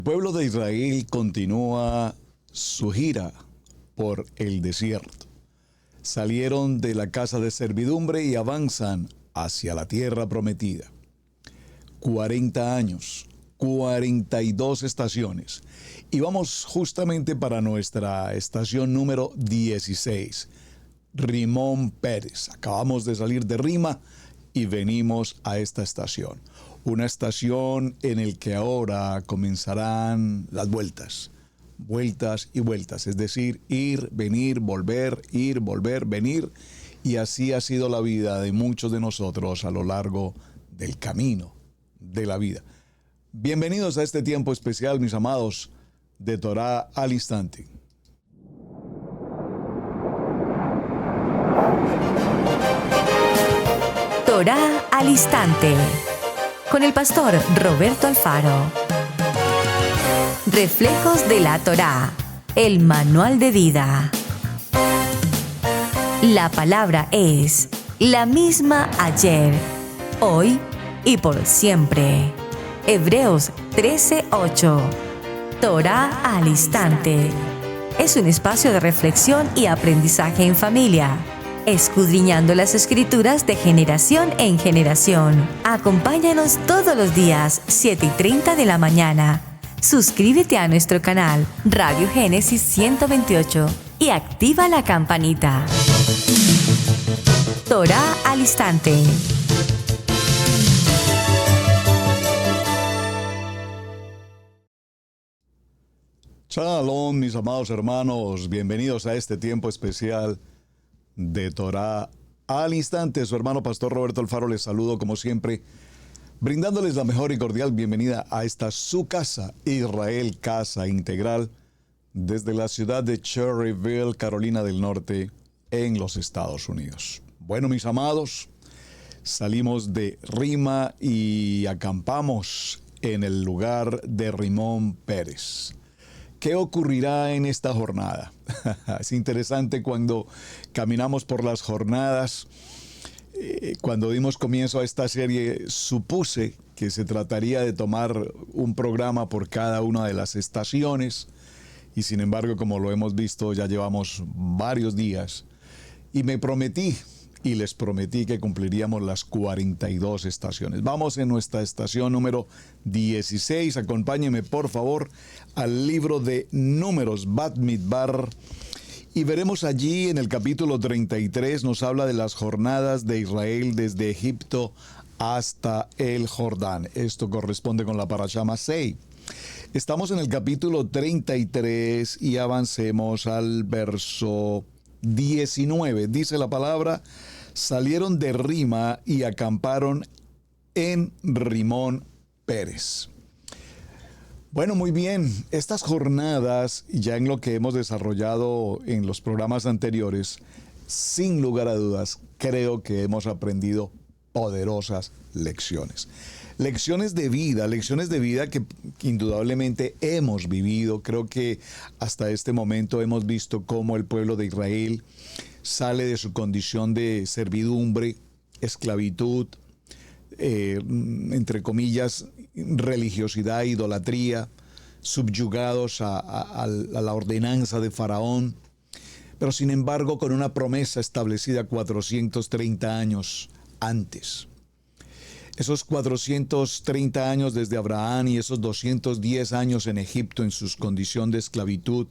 El pueblo de Israel continúa su gira por el desierto. Salieron de la casa de servidumbre y avanzan hacia la tierra prometida. 40 años, 42 estaciones. Y vamos justamente para nuestra estación número 16, Rimón Pérez. Acabamos de salir de Rima y venimos a esta estación. Una estación en el que ahora comenzarán las vueltas y vueltas, es decir, ir, venir, volver, venir, y así ha sido la vida de muchos de nosotros a lo largo del camino de la vida. Bienvenidos a este tiempo especial, mis amados, de Torá al Instante. Torá al Instante, con el pastor Roberto Alfaro. Reflejos de la Torá, el manual de vida. La palabra es la misma ayer, hoy y por siempre. Hebreos 13:8. Torá al Instante. Es un espacio de reflexión y aprendizaje en familia, escudriñando las Escrituras de generación en generación. Acompáñanos todos los días, 7:30 de la mañana. Suscríbete a nuestro canal Radio Génesis 128 y activa la campanita. Torá al Instante. Shalom, mis amados hermanos, bienvenidos a este tiempo especial de Torá al Instante. Su hermano pastor Roberto Alfaro les saludo como siempre, brindándoles la mejor y cordial bienvenida a esta su casa, Israel Casa Integral, desde la ciudad de Cherryville, Carolina del Norte, en los Estados Unidos. Bueno, mis amados, salimos de Rima y acampamos en el lugar de Rimón Pérez. ¿Qué ocurrirá en esta jornada? Es interesante cuando caminamos por las jornadas. Cuando dimos comienzo a esta serie, supuse que se trataría de tomar un programa por cada una de las estaciones. Y sin embargo, como lo hemos visto, ya llevamos varios días. Y me prometí, y les prometí que cumpliríamos las 42 estaciones. Vamos en nuestra estación número 16. Acompáñenme, por favor, al libro de Números, Bat Midbar. Y veremos allí en el capítulo 33, nos habla de las jornadas de Israel desde Egipto hasta el Jordán. Esto corresponde con la Parashá Masei. Estamos en el capítulo 33 y avancemos al verso 19. Dice la palabra: salieron de Rima y acamparon en Rimón Pérez. Bueno, muy bien. Estas jornadas, ya en lo que hemos desarrollado en los programas anteriores, sin lugar a dudas, creo que hemos aprendido poderosas lecciones. Lecciones de vida que indudablemente hemos vivido. Creo que hasta este momento hemos visto cómo el pueblo de Israel sale de su condición de servidumbre, esclavitud, entre comillas, religiosidad, idolatría, subyugados a la ordenanza de Faraón, pero sin embargo con una promesa establecida 430 años antes. Esos 430 años desde Abraham y esos 210 años en Egipto en su condición de esclavitud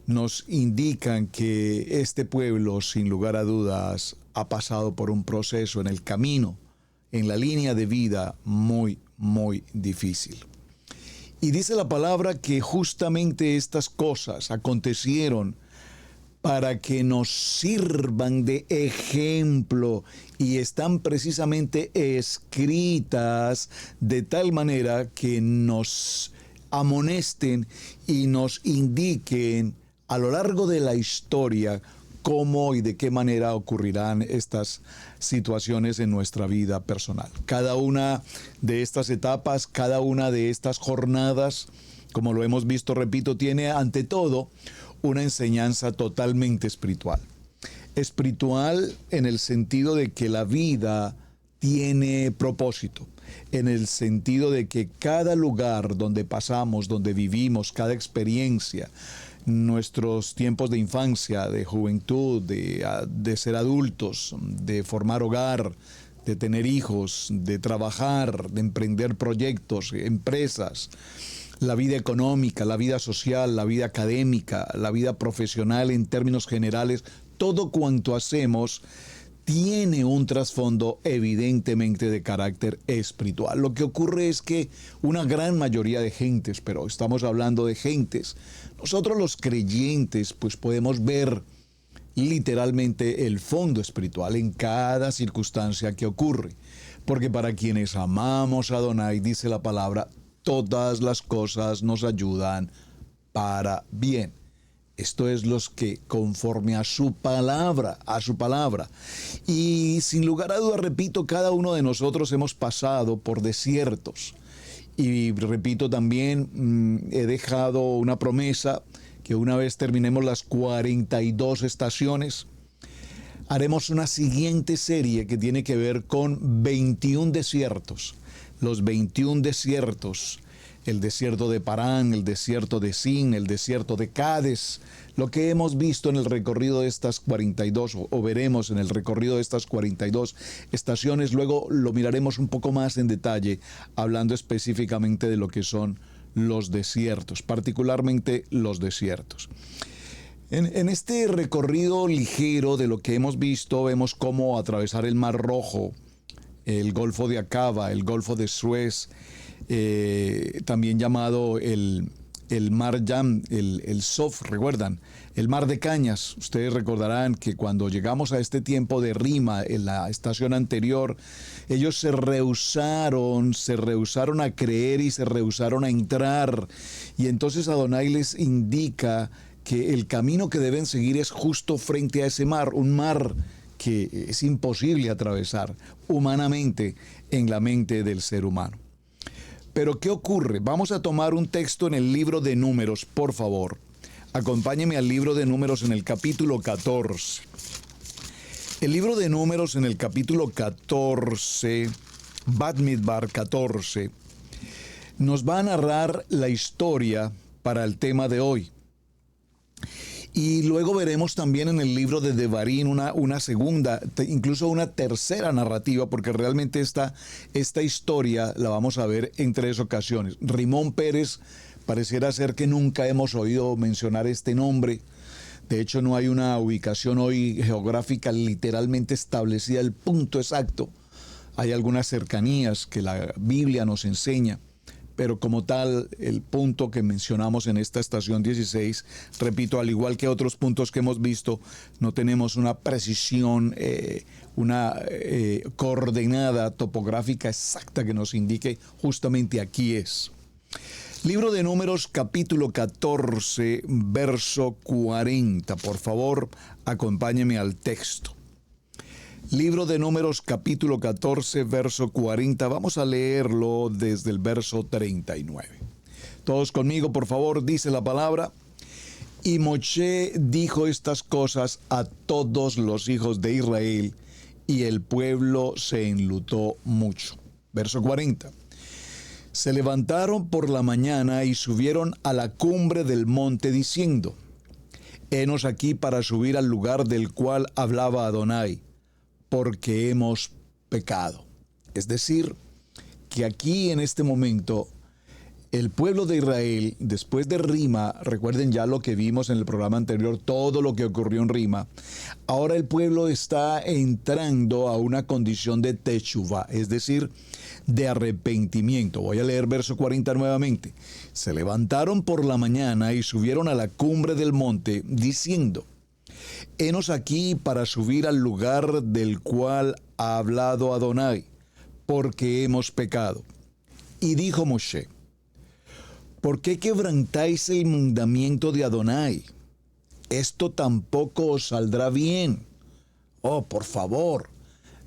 nos indican que este pueblo, sin lugar a dudas, ha pasado por un proceso en el camino, en la línea de vida muy, muy difícil. Y dice la palabra que justamente estas cosas acontecieron para que nos sirvan de ejemplo y están precisamente escritas de tal manera que nos amonesten y nos indiquen a lo largo de la historia cómo y de qué manera ocurrirán estas situaciones en nuestra vida personal. Cada una de estas etapas, cada una de estas jornadas, como lo hemos visto, repito, tiene ante todo una enseñanza totalmente espiritual. Espiritual en el sentido de que la vida tiene propósito. en el sentido de que cada lugar donde pasamos, donde vivimos, cada experiencia, nuestros tiempos de infancia, de juventud, de ser adultos, de formar hogar, de tener hijos, de trabajar, de emprender proyectos, empresas, la vida económica, la vida social, la vida académica, la vida profesional en términos generales, todo cuanto hacemos tiene un trasfondo evidentemente de carácter espiritual. Lo que ocurre es que una gran mayoría de gentes, pero estamos hablando de gentes, nosotros los creyentes pues podemos ver literalmente el fondo espiritual en cada circunstancia que ocurre. Porque para quienes amamos a Adonai, dice la palabra, todas las cosas nos ayudan para bien. Esto es los que conforme a su palabra. Y sin lugar a dudas, repito, cada uno de nosotros hemos pasado por desiertos. Y repito también, he dejado una promesa que una vez terminemos las 42 estaciones, haremos una siguiente serie que tiene que ver con 21 desiertos. Los 21 desiertos. El desierto de Parán, el desierto de Sin, el desierto de Cades, lo que hemos visto en el recorrido de estas 42, o veremos en el recorrido de estas 42 estaciones, luego lo miraremos un poco más en detalle, hablando específicamente de lo que son los desiertos, particularmente los desiertos. En este recorrido ligero de lo que hemos visto, vemos cómo atravesar el Mar Rojo, el Golfo de Acaba, el Golfo de Suez, también llamado el Mar Yam, el Sof, ¿recuerdan? El Mar de Cañas. Ustedes recordarán que cuando llegamos a este tiempo de Rima, en la estación anterior, ellos se rehusaron a creer y se rehusaron a entrar. Y entonces Adonai les indica que el camino que deben seguir es justo frente a ese mar, un mar que es imposible atravesar humanamente en la mente del ser humano. Pero ¿qué ocurre? Vamos a tomar un texto en el libro de Números, por favor. Acompáñeme al libro de Números en el capítulo 14. El libro de Números en el capítulo 14, Bamidbar 14, nos va a narrar la historia para el tema de hoy. Y luego veremos también en el libro de Devarim una segunda, incluso una tercera narrativa, porque realmente esta historia la vamos a ver en 3 ocasiones. Rimón Pérez, pareciera ser que nunca hemos oído mencionar este nombre. De hecho, no hay una ubicación hoy geográfica literalmente establecida, el punto exacto. Hay algunas cercanías que la Biblia nos enseña. Pero como tal, el punto que mencionamos en esta estación 16, repito, al igual que otros puntos que hemos visto, no tenemos una precisión, una coordenada topográfica exacta que nos indique justamente aquí es. Libro de Números, capítulo 14, verso 40. Por favor, acompáñeme al texto. Libro de Números, capítulo 14, verso 40. Vamos a leerlo desde el verso 39. Todos conmigo, por favor, dice la palabra. Y Moshe dijo estas cosas a todos los hijos de Israel, y el pueblo se enlutó mucho. Verso 40. Se levantaron por la mañana y subieron a la cumbre del monte diciendo, henos aquí para subir al lugar del cual hablaba Adonai, porque hemos pecado. Es decir, que aquí en este momento el pueblo de Israel, después de Rima, recuerden ya lo que vimos en el programa anterior, todo lo que ocurrió en Rima, ahora el pueblo está entrando a una condición de teshuvá, es decir, de arrepentimiento. Voy a leer verso 40 nuevamente. Se levantaron por la mañana y subieron a la cumbre del monte, diciendo, henos aquí para subir al lugar del cual ha hablado Adonai, porque hemos pecado. Y dijo Moshe, ¿por qué quebrantáis el mandamiento de Adonai? Esto tampoco os saldrá bien. Oh, por favor,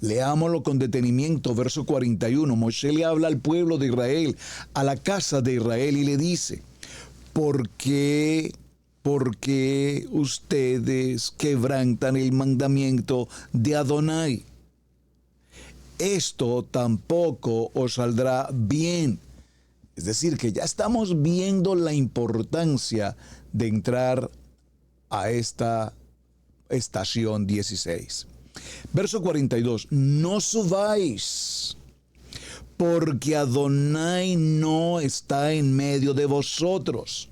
leámoslo con detenimiento, verso 41. Moshe le habla al pueblo de Israel, a la casa de Israel, y le dice, ¿por qué ustedes quebrantan el mandamiento de Adonai? esto tampoco os saldrá bien. Es decir, que ya estamos viendo la importancia de entrar a esta estación 16. Verso 42, no subáis, porque Adonai no está en medio de vosotros.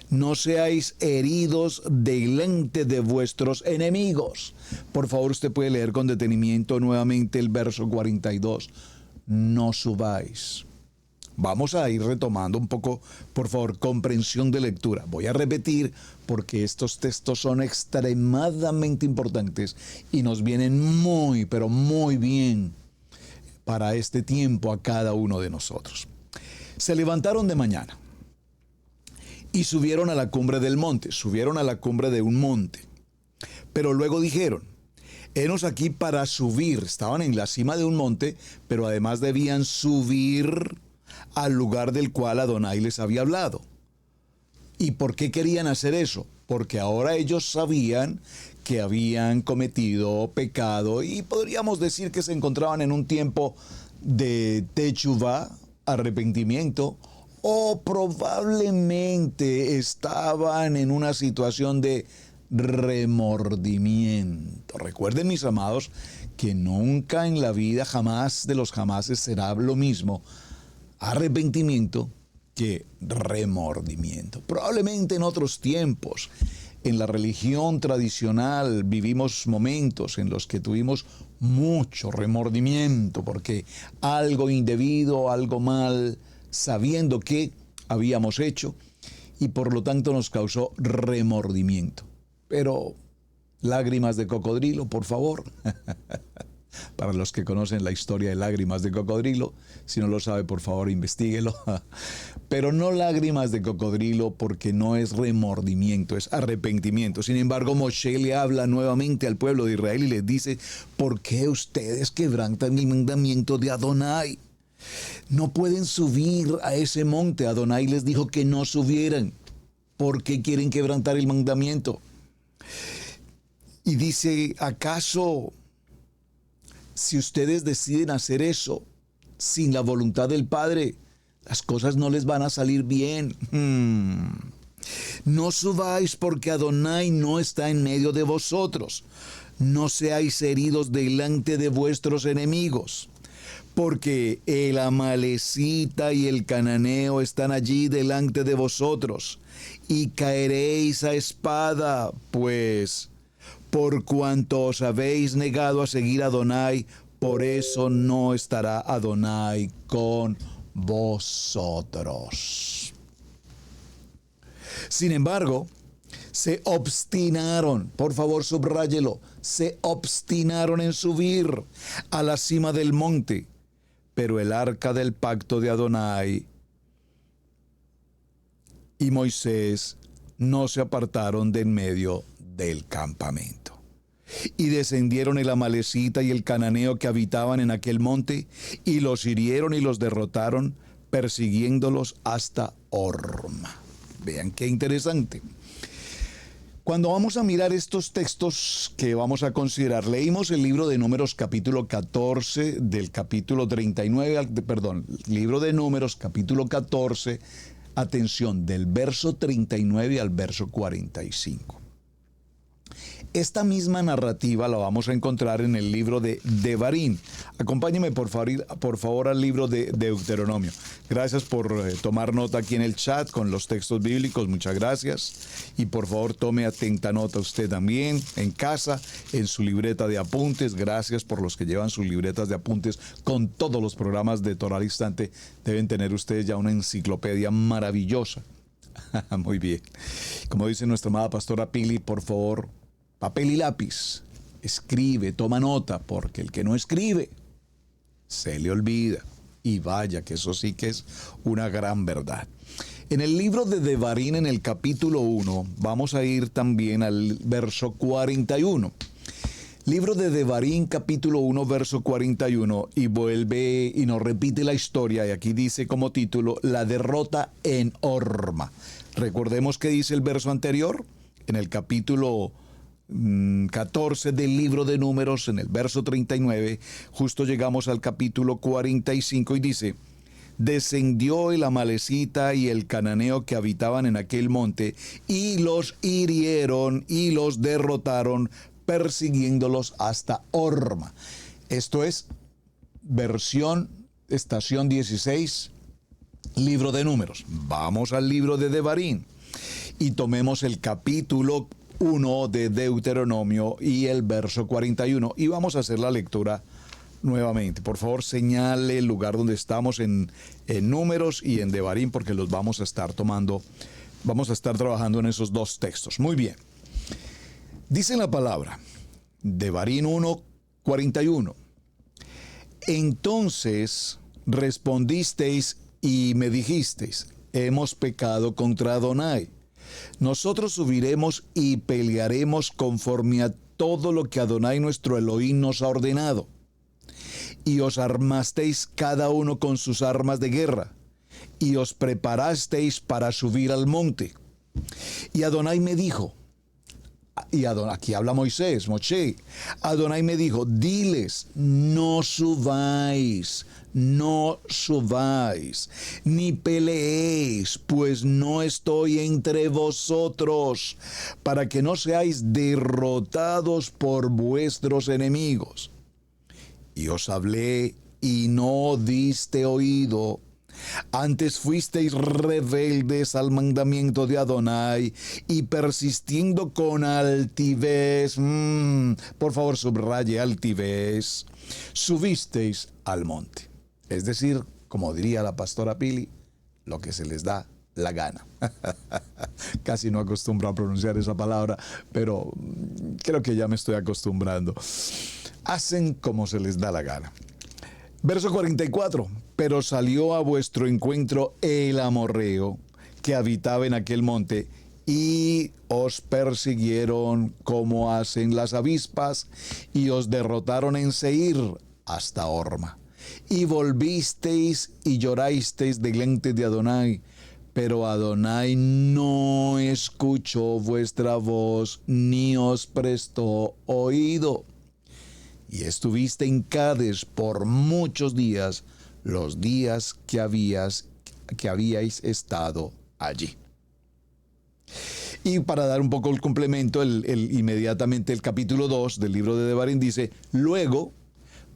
No seáis heridos delante de vuestros enemigos. Por favor, usted puede leer con detenimiento nuevamente el verso 42. No subáis. Vamos a ir retomando un poco, por favor, comprensión de lectura. Voy a repetir porque estos textos son extremadamente importantes y nos vienen muy, pero muy bien para este tiempo a cada uno de nosotros. Se levantaron de mañana y subieron a la cumbre del monte, subieron a la cumbre de un monte. Pero luego dijeron, henos aquí para subir. Estaban en la cima de un monte, pero además debían subir al lugar del cual Adonai les había hablado. ¿Y por qué querían hacer eso? Porque ahora ellos sabían que habían cometido pecado y podríamos decir que se encontraban en un tiempo de techuvá, arrepentimiento, o probablemente estaban en una situación de remordimiento. Recuerden, mis amados, que nunca en la vida, jamás de los jamases, será lo mismo arrepentimiento que remordimiento. Probablemente en otros tiempos, en la religión tradicional, vivimos momentos en los que tuvimos mucho remordimiento porque algo indebido, algo mal, sabiendo que habíamos hecho y por lo tanto nos causó remordimiento. Pero lágrimas de cocodrilo, por favor. Para los que conocen la historia de lágrimas de cocodrilo, si no lo sabe, por favor, investíguelo. Pero no lágrimas de cocodrilo porque no es remordimiento, es arrepentimiento. Sin embargo, Moshe le habla nuevamente al pueblo de Israel y les dice, ¿por qué ustedes quebrantan el mandamiento de Adonai? No pueden subir a ese monte. Adonai les dijo que no subieran. ¿Por qué quieren quebrantar el mandamiento? Y dice, ¿acaso si ustedes deciden hacer eso sin la voluntad del Padre, las cosas no les van a salir bien? No subáis porque Adonai no está en medio de vosotros. No seáis heridos delante de vuestros enemigos, porque el amalecita y el cananeo están allí delante de vosotros, y caeréis a espada, pues por cuanto os habéis negado a seguir a Adonai, por eso no estará Adonai con vosotros. Sin embargo, se obstinaron, por favor subráyelo, se obstinaron en subir a la cima del monte, pero el arca del pacto de Adonai y Moisés no se apartaron de en medio del campamento. Y descendieron el amalecita y el cananeo que habitaban en aquel monte, y los hirieron y los derrotaron, persiguiéndolos hasta Horma. Vean qué interesante. Cuando vamos a mirar estos textos que vamos a considerar, leímos el libro de Números capítulo 14 del capítulo 39, libro de Números capítulo 14, atención, del verso 39 al verso 45. Esta misma narrativa la vamos a encontrar en el libro de Devarim. Acompáñeme por favor al libro de Deuteronomio. Gracias por tomar nota aquí en el chat con los textos bíblicos, muchas gracias. Y por favor tome atenta nota usted también en casa, en su libreta de apuntes. Gracias por los que llevan sus libretas de apuntes con todos los programas de Torah al Instante. Deben tener ustedes ya una enciclopedia maravillosa. Muy bien. Como dice nuestra amada pastora Pili, por favor, papel y lápiz, escribe, toma nota, porque el que no escribe se le olvida. Y vaya que eso sí que es una gran verdad. En el libro de Devarim, en el capítulo 1, vamos a ir también al verso 41. Libro de Devarim, capítulo 1, verso 41, y vuelve y nos repite la historia, y aquí dice como título, la derrota en Horma. Recordemos que dice el verso anterior, en el capítulo 14 del libro de Números, en el verso 39, justo llegamos al capítulo 45 y dice: descendió el amalecita y el cananeo que habitaban en aquel monte, y los hirieron y los derrotaron, persiguiéndolos hasta Horma. Esto es versión estación 16, libro de Números. Vamos al libro de Devarim y tomemos el capítulo 1 de Deuteronomio y el verso 41 y vamos a hacer la lectura nuevamente. Por favor, señale el lugar donde estamos en Números y en Devarim, porque los vamos a estar tomando, vamos a estar trabajando en esos dos textos. Muy bien. Dice la palabra, Devarim 1:41. Entonces respondisteis y me dijisteis: hemos pecado contra Adonai. Nosotros subiremos y pelearemos conforme a todo lo que Adonai nuestro Elohim nos ha ordenado. Y os armasteis cada uno con sus armas de guerra, y os preparasteis para subir al monte. Y Adonai me dijo, aquí habla Moisés, Moshe, Adonai me dijo: diles, no subáis, ni peleéis, pues no estoy entre vosotros, para que no seáis derrotados por vuestros enemigos. Y os hablé y no diste oído. Antes fuisteis rebeldes al mandamiento de Adonai y persistiendo con altivez, por favor subraye altivez, subisteis al monte. Es decir, como diría la pastora Pili, lo que se les da la gana. Casi no acostumbro a pronunciar esa palabra, pero creo que ya me estoy acostumbrando. Hacen como se les da la gana. Verso 44. Pero salió a vuestro encuentro el amorreo que habitaba en aquel monte, y os persiguieron como hacen las avispas, y os derrotaron en Seir hasta Horma. Y volvisteis y llorasteis delante de Adonai, pero Adonai no escuchó vuestra voz, ni os prestó oído. Y estuviste en Cades por muchos días, los días que habíais estado allí. Y para dar un poco el complemento, inmediatamente el capítulo 2 del libro de Devarim dice: luego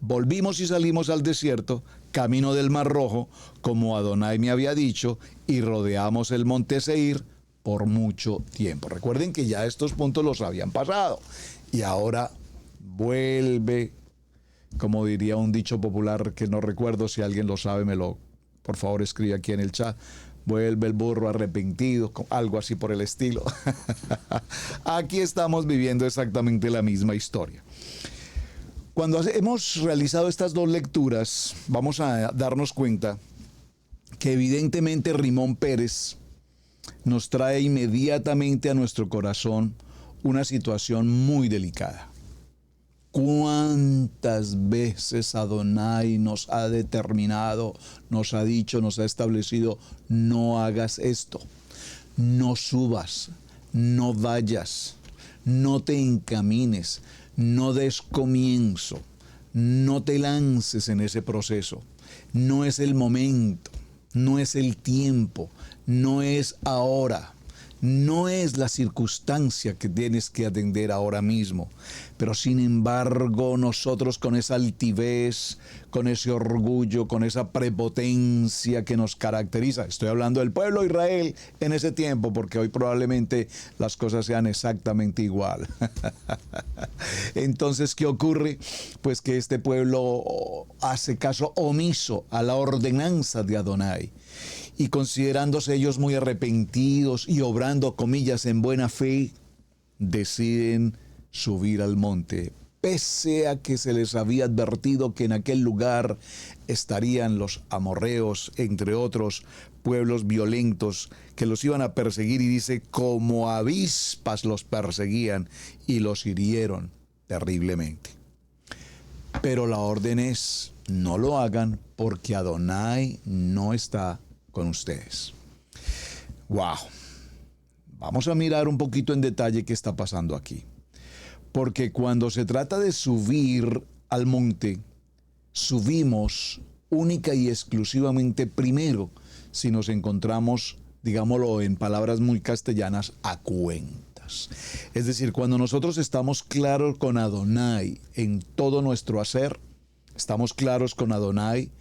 volvimos y salimos al desierto, camino del Mar Rojo, como Adonai me había dicho, y rodeamos el monte Seir por mucho tiempo. Recuerden que ya estos puntos los habían pasado. Y ahora vuelve, como diría un dicho popular que no recuerdo, si alguien lo sabe, por favor escribe aquí en el chat: vuelve el burro arrepentido, algo así por el estilo. Aquí estamos viviendo exactamente la misma historia. Cuando hemos realizado estas dos lecturas, vamos a darnos cuenta que evidentemente Rimón Pérez nos trae inmediatamente a nuestro corazón una situación muy delicada. ¿Cuántas veces Adonai nos ha determinado, nos ha dicho, nos ha establecido: no hagas esto, no subas, no vayas, no te encamines, no des comienzo, no te lances en ese proceso? No es el momento, no es el tiempo, no es ahora. No es la circunstancia que tienes que atender ahora mismo, pero sin embargo nosotros con esa altivez, con ese orgullo, con esa prepotencia que nos caracteriza, estoy hablando del pueblo de Israel en ese tiempo, porque hoy probablemente las cosas sean exactamente igual. Entonces, ¿qué ocurre? Pues que este pueblo hace caso omiso a la ordenanza de Adonai. Y considerándose ellos muy arrepentidos y obrando, comillas, en buena fe, deciden subir al monte, pese a que se les había advertido que en aquel lugar estarían los amorreos, entre otros pueblos violentos que los iban a perseguir, y dice: como avispas los perseguían y los hirieron terriblemente. Pero la orden es: no lo hagan, porque Adonai no está con ustedes. Wow. Vamos a mirar un poquito en detalle qué está pasando aquí. Porque cuando se trata de subir al monte, subimos única y exclusivamente primero si nos encontramos, digámoslo en palabras muy castellanas, a cuentas. Es decir, cuando nosotros estamos claros con Adonai en todo nuestro hacer, estamos claros con Adonai,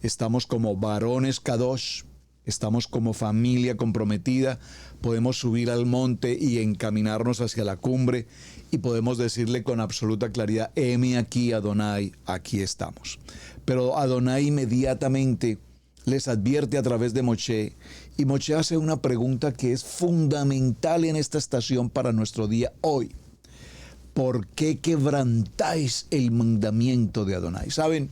estamos como varones kadosh, estamos como familia comprometida, podemos subir al monte y encaminarnos hacia la cumbre y podemos decirle con absoluta claridad, heme aquí Adonai, aquí estamos. Pero Adonai inmediatamente les advierte a través de Moshe, y Moshe hace una pregunta que es fundamental en esta estación para nuestro día hoy. ¿Por qué quebrantáis el mandamiento de Adonai? ¿Saben?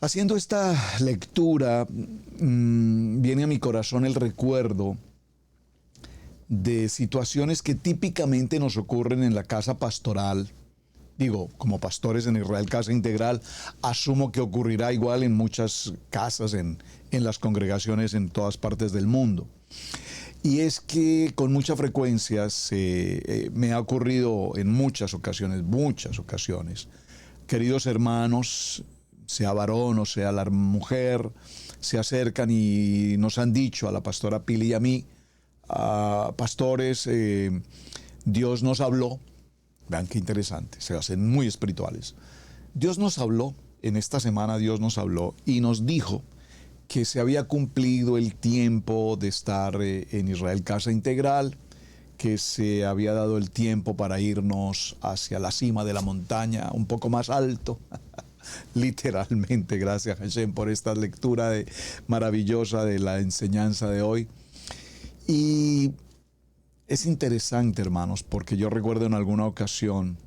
Haciendo esta lectura, viene a mi corazón el recuerdo de situaciones que típicamente nos ocurren en la casa pastoral. Digo, como pastores en Israel Casa Integral, asumo que ocurrirá igual en muchas casas, en las congregaciones en todas partes del mundo. Y es que con mucha frecuencia me ha ocurrido en muchas ocasiones, queridos hermanos, sea varón o sea la mujer, se acercan y nos han dicho a la pastora Pili y a mí, pastores, Dios nos habló. Vean qué interesante, se hacen muy espirituales. Dios nos habló, en esta semana Dios nos habló y nos dijo que se había cumplido el tiempo de estar en Israel Casa Integral, que se había dado el tiempo para irnos hacia la cima de la montaña, un poco más alto. Literalmente, gracias Hashem por esta lectura maravillosa de la enseñanza de hoy. Y es interesante, hermanos, porque yo recuerdo en alguna ocasión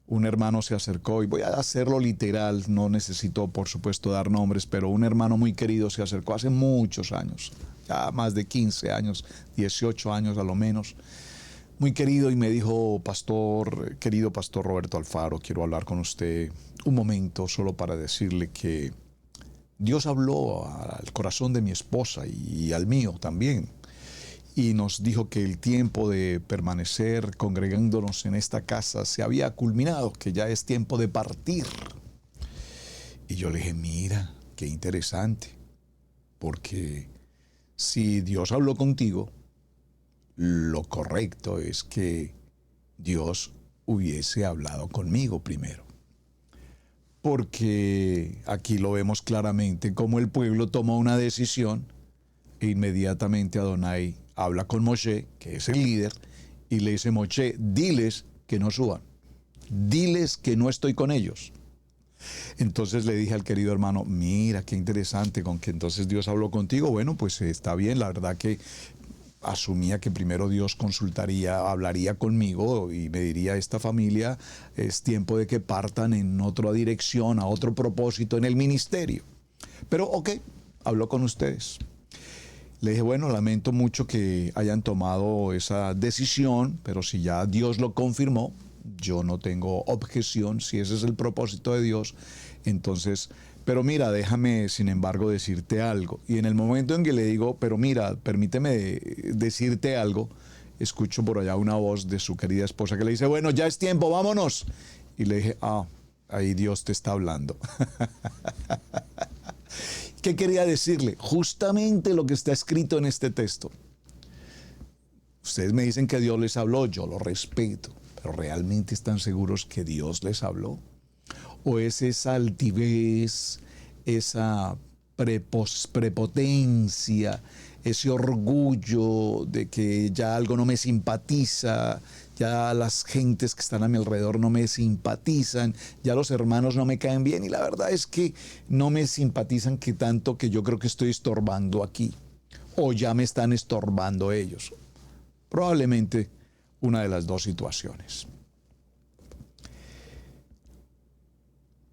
un hermano se acercó, y voy a hacerlo literal, no necesito por supuesto dar nombres, pero un hermano muy querido se acercó hace muchos años, ya más de 15 años, 18 años a lo menos, muy querido, y me dijo, querido pastor Roberto Alfaro, quiero hablar con usted un momento solo para decirle que Dios habló al corazón de mi esposa y al mío también. Y nos dijo que el tiempo de permanecer congregándonos en esta casa se había culminado, que ya es tiempo de partir. Y yo le dije, mira, qué interesante, porque si Dios habló contigo, lo correcto es que Dios hubiese hablado conmigo primero. Porque aquí lo vemos claramente, como el pueblo tomó una decisión e inmediatamente Adonai habla con Moshe, que es el líder, y le dice, Moshe, diles que no suban, diles que no estoy con ellos. Entonces le dije al querido hermano, mira, qué interesante, con que entonces Dios habló contigo. Bueno, pues está bien, la verdad que asumía que primero Dios hablaría conmigo y me diría, esta familia es tiempo de que partan en otra dirección, a otro propósito en el ministerio. Pero ok, habló con ustedes. Le dije, bueno, lamento mucho que hayan tomado esa decisión, pero si ya Dios lo confirmó, yo no tengo objeción, si ese es el propósito de Dios, entonces, pero mira, déjame sin embargo decirte algo. Y en el momento en que le digo, pero mira, permíteme decirte algo, escucho por allá una voz de su querida esposa que le dice, bueno, ya es tiempo, vámonos. Y le dije, ahí Dios te está hablando. ¿Qué quería decirle? Justamente lo que está escrito en este texto. Ustedes me dicen que Dios les habló, yo lo respeto, pero ¿realmente están seguros que Dios les habló? ¿O es esa altivez, esa prepotencia, ese orgullo de que ya algo no me simpatiza, ya las gentes que están a mi alrededor no me simpatizan, ya los hermanos no me caen bien, y la verdad es que no me simpatizan que tanto que yo creo que estoy estorbando aquí, o ya me están estorbando ellos? Probablemente una de las dos situaciones.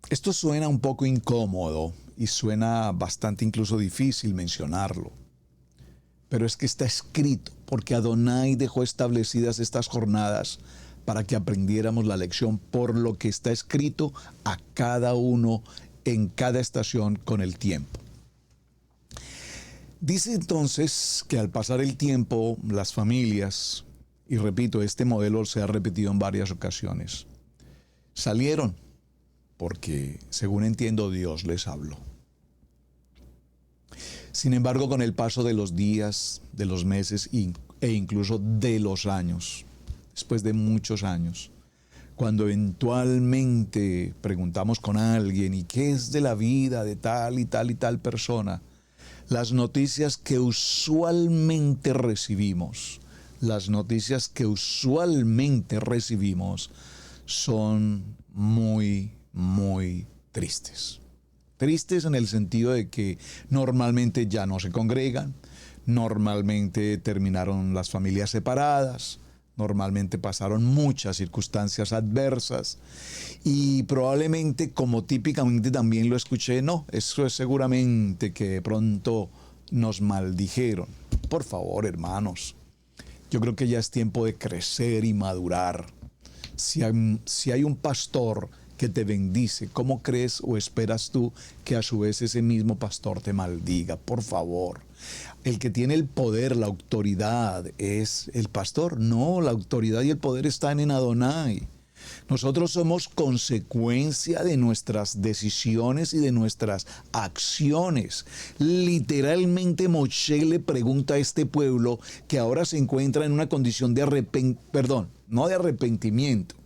Esto suena un poco incómodo y suena bastante incluso difícil mencionarlo. Pero es que está escrito, porque Adonai dejó establecidas estas jornadas para que aprendiéramos la lección por lo que está escrito a cada uno en cada estación con el tiempo. Dice entonces que al pasar el tiempo, las familias Y repito, este modelo se ha repetido en varias ocasiones. Salieron porque, según entiendo, Dios les habló. Sin embargo, con el paso de los días, de los meses e incluso de los años, después de muchos años, cuando eventualmente preguntamos con alguien, ¿y qué es de la vida de tal y tal y tal persona? Las noticias que usualmente recibimos, son muy, muy tristes. Tristes en el sentido de que normalmente ya no se congregan, normalmente terminaron las familias separadas, normalmente pasaron muchas circunstancias adversas y probablemente, como típicamente también lo escuché, no, eso es seguramente que de pronto nos maldijeron. Por favor, hermanos, yo creo que ya es tiempo de crecer y madurar. Si hay un pastor que te bendice, ¿cómo crees o esperas tú que a su vez ese mismo pastor te maldiga? Por favor. El que tiene el poder, la autoridad, ¿es el pastor? No, la autoridad y el poder están en Adonai. Nosotros somos consecuencia de nuestras decisiones y de nuestras acciones. Literalmente Moshe le pregunta a este pueblo que ahora se encuentra en una condición de arrepentimiento.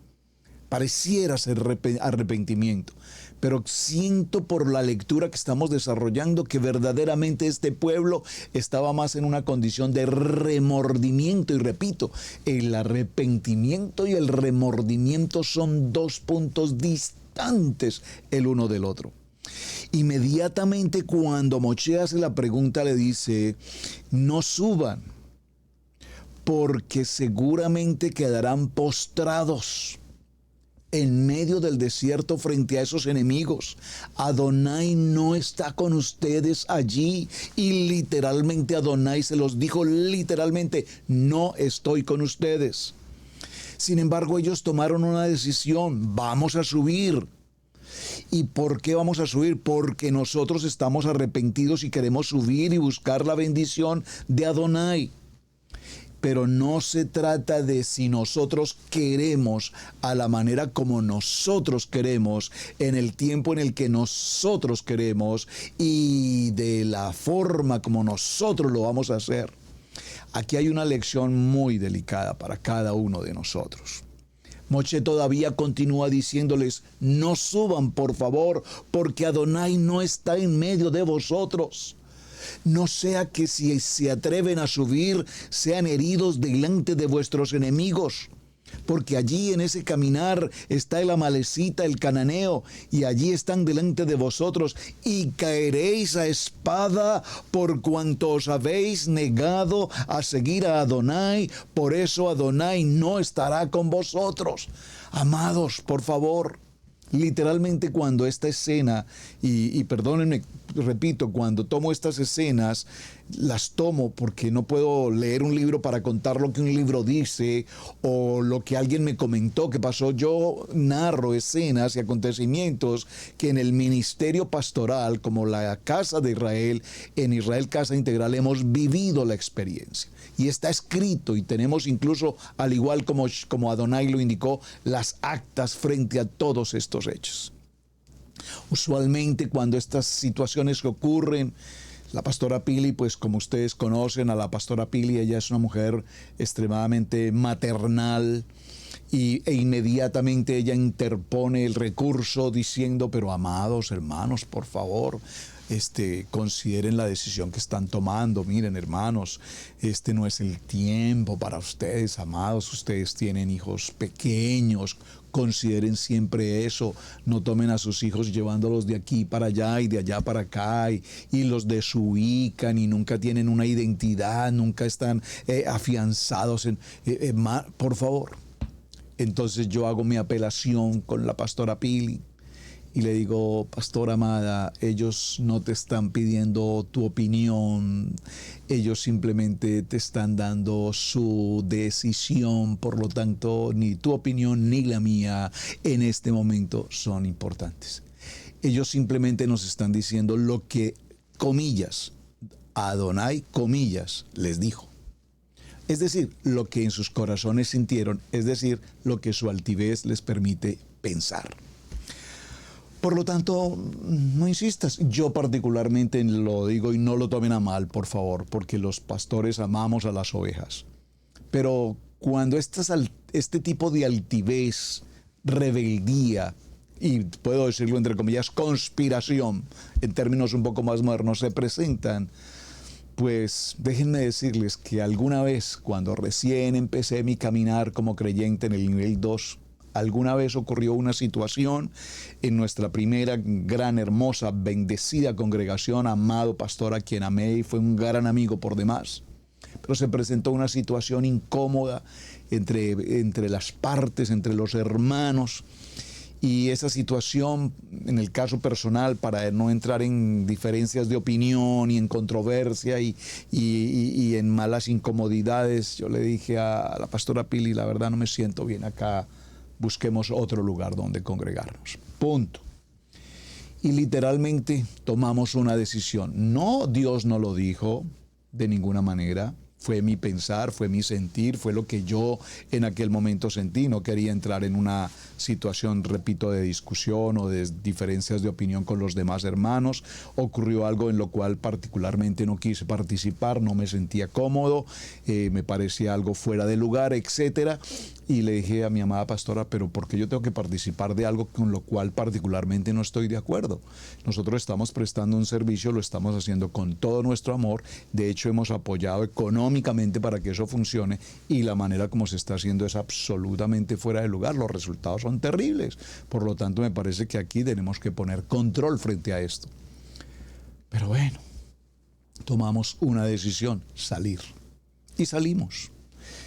Pareciera ser arrepentimiento, pero siento por la lectura que estamos desarrollando que verdaderamente este pueblo estaba más en una condición de remordimiento. Y repito, el arrepentimiento y el remordimiento son dos puntos distantes el uno del otro. Inmediatamente cuando Moshe hace la pregunta le dice, no suban, porque seguramente quedarán postrados en medio del desierto frente a esos enemigos. Adonai no está con ustedes allí. Y literalmente Adonai se los dijo literalmente, no estoy con ustedes. Sin embargo, ellos tomaron una decisión, vamos a subir. ¿Y por qué vamos a subir? Porque nosotros estamos arrepentidos y queremos subir y buscar la bendición de Adonai. Pero no se trata de si nosotros queremos a la manera como nosotros queremos, en el tiempo en el que nosotros queremos y de la forma como nosotros lo vamos a hacer. Aquí hay una lección muy delicada para cada uno de nosotros. Moshe todavía continúa diciéndoles, no suban por favor, porque Adonai no está en medio de vosotros. No sea que si se atreven a subir, sean heridos delante de vuestros enemigos. Porque allí en ese caminar está el amalecita, el cananeo, y allí están delante de vosotros, y caeréis a espada por cuanto os habéis negado a seguir a Adonai. Por eso Adonai no estará con vosotros. Amados, por favor. Literalmente cuando esta escena, y perdónenme, repito, cuando tomo estas escenas, las tomo porque no puedo leer un libro para contar lo que un libro dice o lo que alguien me comentó que pasó. Yo narro escenas y acontecimientos que en el ministerio pastoral, como la Casa de Israel, en Israel Casa Integral, hemos vivido la experiencia. Y está escrito y tenemos incluso, al igual como Adonai lo indicó, las actas frente a todos estos hechos. Usualmente cuando estas situaciones ocurren, la pastora Pili, pues como ustedes conocen a la pastora Pili, ella es una mujer extremadamente maternal e inmediatamente ella interpone el recurso diciendo, pero amados hermanos, por favor, consideren la decisión que están tomando. Miren, hermanos, este no es el tiempo para ustedes, amados. Ustedes tienen hijos pequeños. Consideren siempre eso. No tomen a sus hijos llevándolos de aquí para allá y de allá para acá y los desubican y nunca tienen una identidad, nunca están afianzados por favor. Entonces yo hago mi apelación con la pastora Pili y le digo, pastora amada, ellos no te están pidiendo tu opinión, ellos simplemente te están dando su decisión, por lo tanto, ni tu opinión ni la mía en este momento son importantes. Ellos simplemente nos están diciendo lo que, comillas, Adonai, comillas, les dijo. Es decir, lo que en sus corazones sintieron, es decir, lo que su altivez les permite pensar. Por lo tanto, no insistas. Yo particularmente lo digo y no lo tomen a mal, por favor, porque los pastores amamos a las ovejas. Pero cuando este tipo de altivez, rebeldía, y puedo decirlo entre comillas, conspiración, en términos un poco más modernos, se presentan, pues déjenme decirles que alguna vez, cuando recién empecé mi caminar como creyente en el nivel 2, alguna vez ocurrió una situación en nuestra primera gran, hermosa, bendecida congregación, amado pastor a quien amé y fue un gran amigo por demás. Pero se presentó una situación incómoda entre las partes, entre los hermanos. Y esa situación, en el caso personal, para no entrar en diferencias de opinión y en controversia y en malas incomodidades, yo le dije a la pastora Pili, la verdad no me siento bien acá, busquemos otro lugar donde congregarnos. Punto. Y literalmente tomamos una decisión. No, Dios no lo dijo de ninguna manera. Fue mi pensar, fue mi sentir, fue lo que yo en aquel momento sentí. No quería entrar en una situación, repito, de discusión o de diferencias de opinión con los demás hermanos. Ocurrió algo en lo cual particularmente no quise participar, no me sentía cómodo, me parecía algo fuera de lugar, etcétera. Y le dije a mi amada pastora, pero ¿por qué yo tengo que participar de algo con lo cual particularmente no estoy de acuerdo? Nosotros estamos prestando un servicio, lo estamos haciendo con todo nuestro amor. De hecho, hemos apoyado económicamente para que eso funcione y la manera como se está haciendo es absolutamente fuera de lugar. Los resultados son terribles. Por lo tanto, me parece que aquí tenemos que poner control frente a esto. Pero bueno, tomamos una decisión, salir. Y salimos.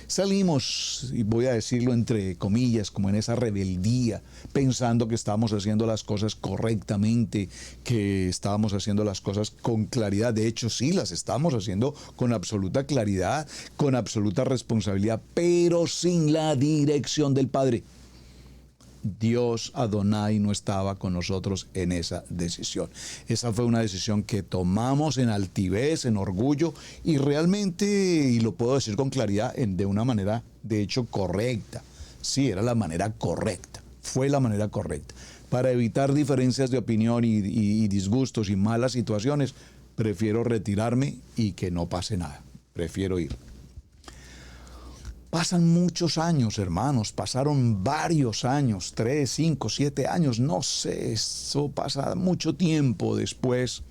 Salimos, y voy a decirlo entre comillas, como en esa rebeldía, pensando que estábamos haciendo las cosas correctamente, que estábamos haciendo las cosas con claridad. De hecho, sí, las estamos haciendo con absoluta claridad, con absoluta responsabilidad, pero sin la dirección del Padre. Dios Adonai no estaba con nosotros en esa decisión. Esa fue una decisión que tomamos en altivez, en orgullo y realmente, y lo puedo decir con claridad, de una manera de hecho correcta. Sí, era la manera correcta, fue la manera correcta. Para evitar diferencias de opinión y disgustos y malas situaciones, prefiero retirarme y que no pase nada. Prefiero ir. Pasan muchos años, hermanos, pasaron varios años, 3, 5, 7 años, no sé, eso pasa mucho tiempo después.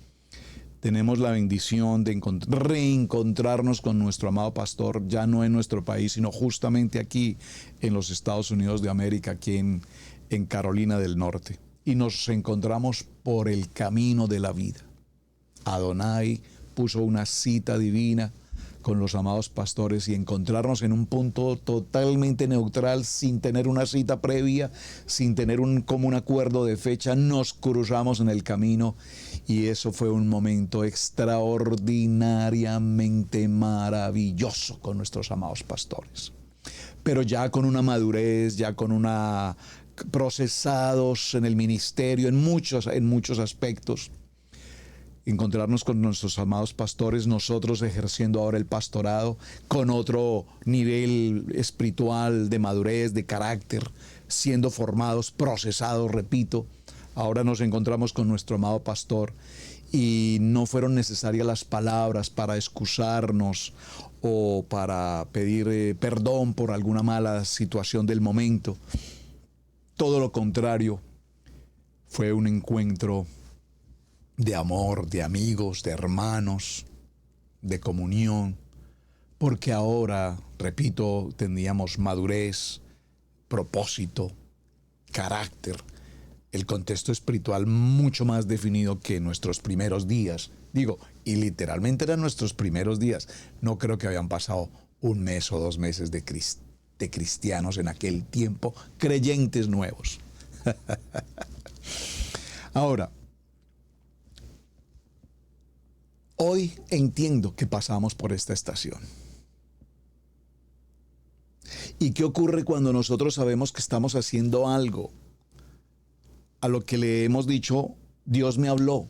Tenemos la bendición de reencontrarnos con nuestro amado pastor, ya no en nuestro país, sino justamente aquí en los Estados Unidos de América, aquí en Carolina del Norte. Y nos encontramos por el camino de la vida. Adonai puso una cita divina con los amados pastores y encontrarnos en un punto totalmente neutral, sin tener una cita previa, sin tener un común acuerdo de fecha, nos cruzamos en el camino y eso fue un momento extraordinariamente maravilloso con nuestros amados pastores. Pero ya con una madurez, ya con una procesados en el ministerio, en muchos aspectos. Encontrarnos con nuestros amados pastores, nosotros ejerciendo ahora el pastorado con otro nivel espiritual de madurez, de carácter, siendo formados, procesados, repito. Ahora nos encontramos con nuestro amado pastor y no fueron necesarias las palabras para excusarnos o para pedir perdón por alguna mala situación del momento. Todo lo contrario, fue un encuentro de amor, de amigos, de hermanos, de comunión, porque ahora, repito, teníamos madurez, propósito, carácter, el contexto espiritual mucho más definido que en nuestros primeros días. Digo, y literalmente eran nuestros primeros días. No creo que habían pasado un mes o 2 meses de cristianos en aquel tiempo, creyentes nuevos. Ahora, hoy entiendo que pasamos por esta estación. ¿Y qué ocurre cuando nosotros sabemos que estamos haciendo algo a lo que le hemos dicho, Dios me habló,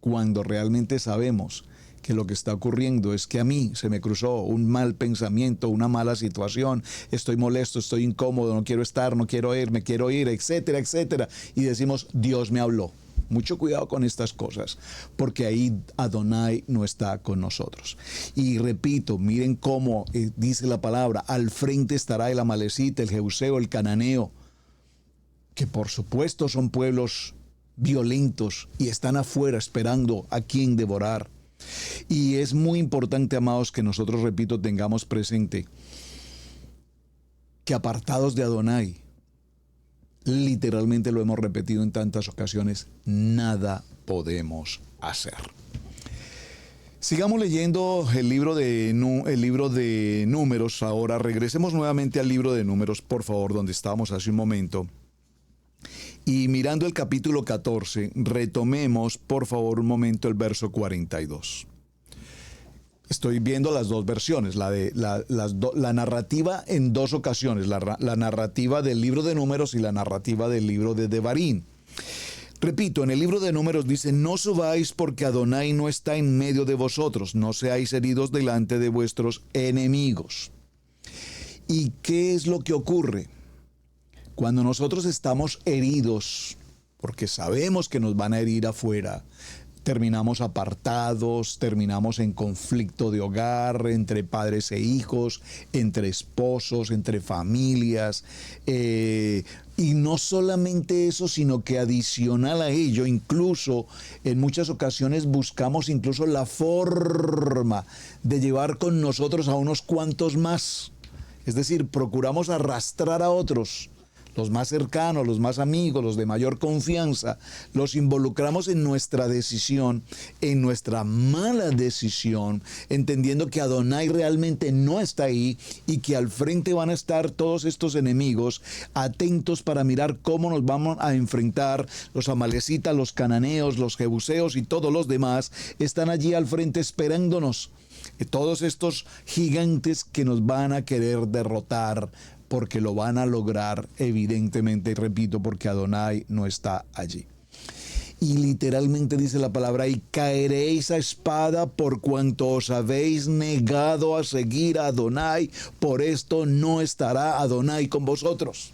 cuando realmente sabemos que lo que está ocurriendo es que a mí se me cruzó un mal pensamiento, una mala situación, estoy molesto, estoy incómodo, no quiero estar, no quiero ir, me quiero ir, etcétera, etcétera. Y decimos, Dios me habló. Mucho cuidado con estas cosas, porque ahí Adonai no está con nosotros. Y repito, miren cómo dice la palabra, al frente estará el amalecita, el jebuseo, el cananeo, que por supuesto son pueblos violentos y están afuera esperando a quien devorar. Y es muy importante, amados, que nosotros, repito, tengamos presente que apartados de Adonai, literalmente lo hemos repetido en tantas ocasiones, nada podemos hacer. Sigamos leyendo el libro de Números ahora. Regresemos nuevamente al libro de Números, por favor, donde estábamos hace un momento. Y mirando el capítulo 14, retomemos, por favor, un momento el verso 42. Estoy viendo las dos versiones, la narrativa en dos ocasiones, la narrativa del libro de Números y la narrativa del libro de Devarim. Repito, en el libro de Números dice, no subáis porque Adonai no está en medio de vosotros, no seáis heridos delante de vuestros enemigos. ¿Y qué es lo que ocurre? Cuando nosotros estamos heridos, porque sabemos que nos van a herir afuera, terminamos apartados, terminamos en conflicto de hogar, entre padres e hijos, entre esposos, entre familias. Y no solamente eso, sino que adicional a ello, incluso en muchas ocasiones buscamos incluso la forma de llevar con nosotros a unos cuantos más. Es decir, procuramos arrastrar a otros, los más cercanos, los más amigos, los de mayor confianza, los involucramos en nuestra decisión, en nuestra mala decisión, entendiendo que Adonai realmente no está ahí y que al frente van a estar todos estos enemigos atentos para mirar cómo nos vamos a enfrentar. Los amalecitas, los cananeos, los jebuseos y todos los demás están allí al frente esperándonos. Todos estos gigantes que nos van a querer derrotar, porque lo van a lograr, evidentemente, y repito, porque Adonai no está allí. Y literalmente dice la palabra, y caeréis a espada por cuanto os habéis negado a seguir a Adonai, por esto no estará Adonai con vosotros.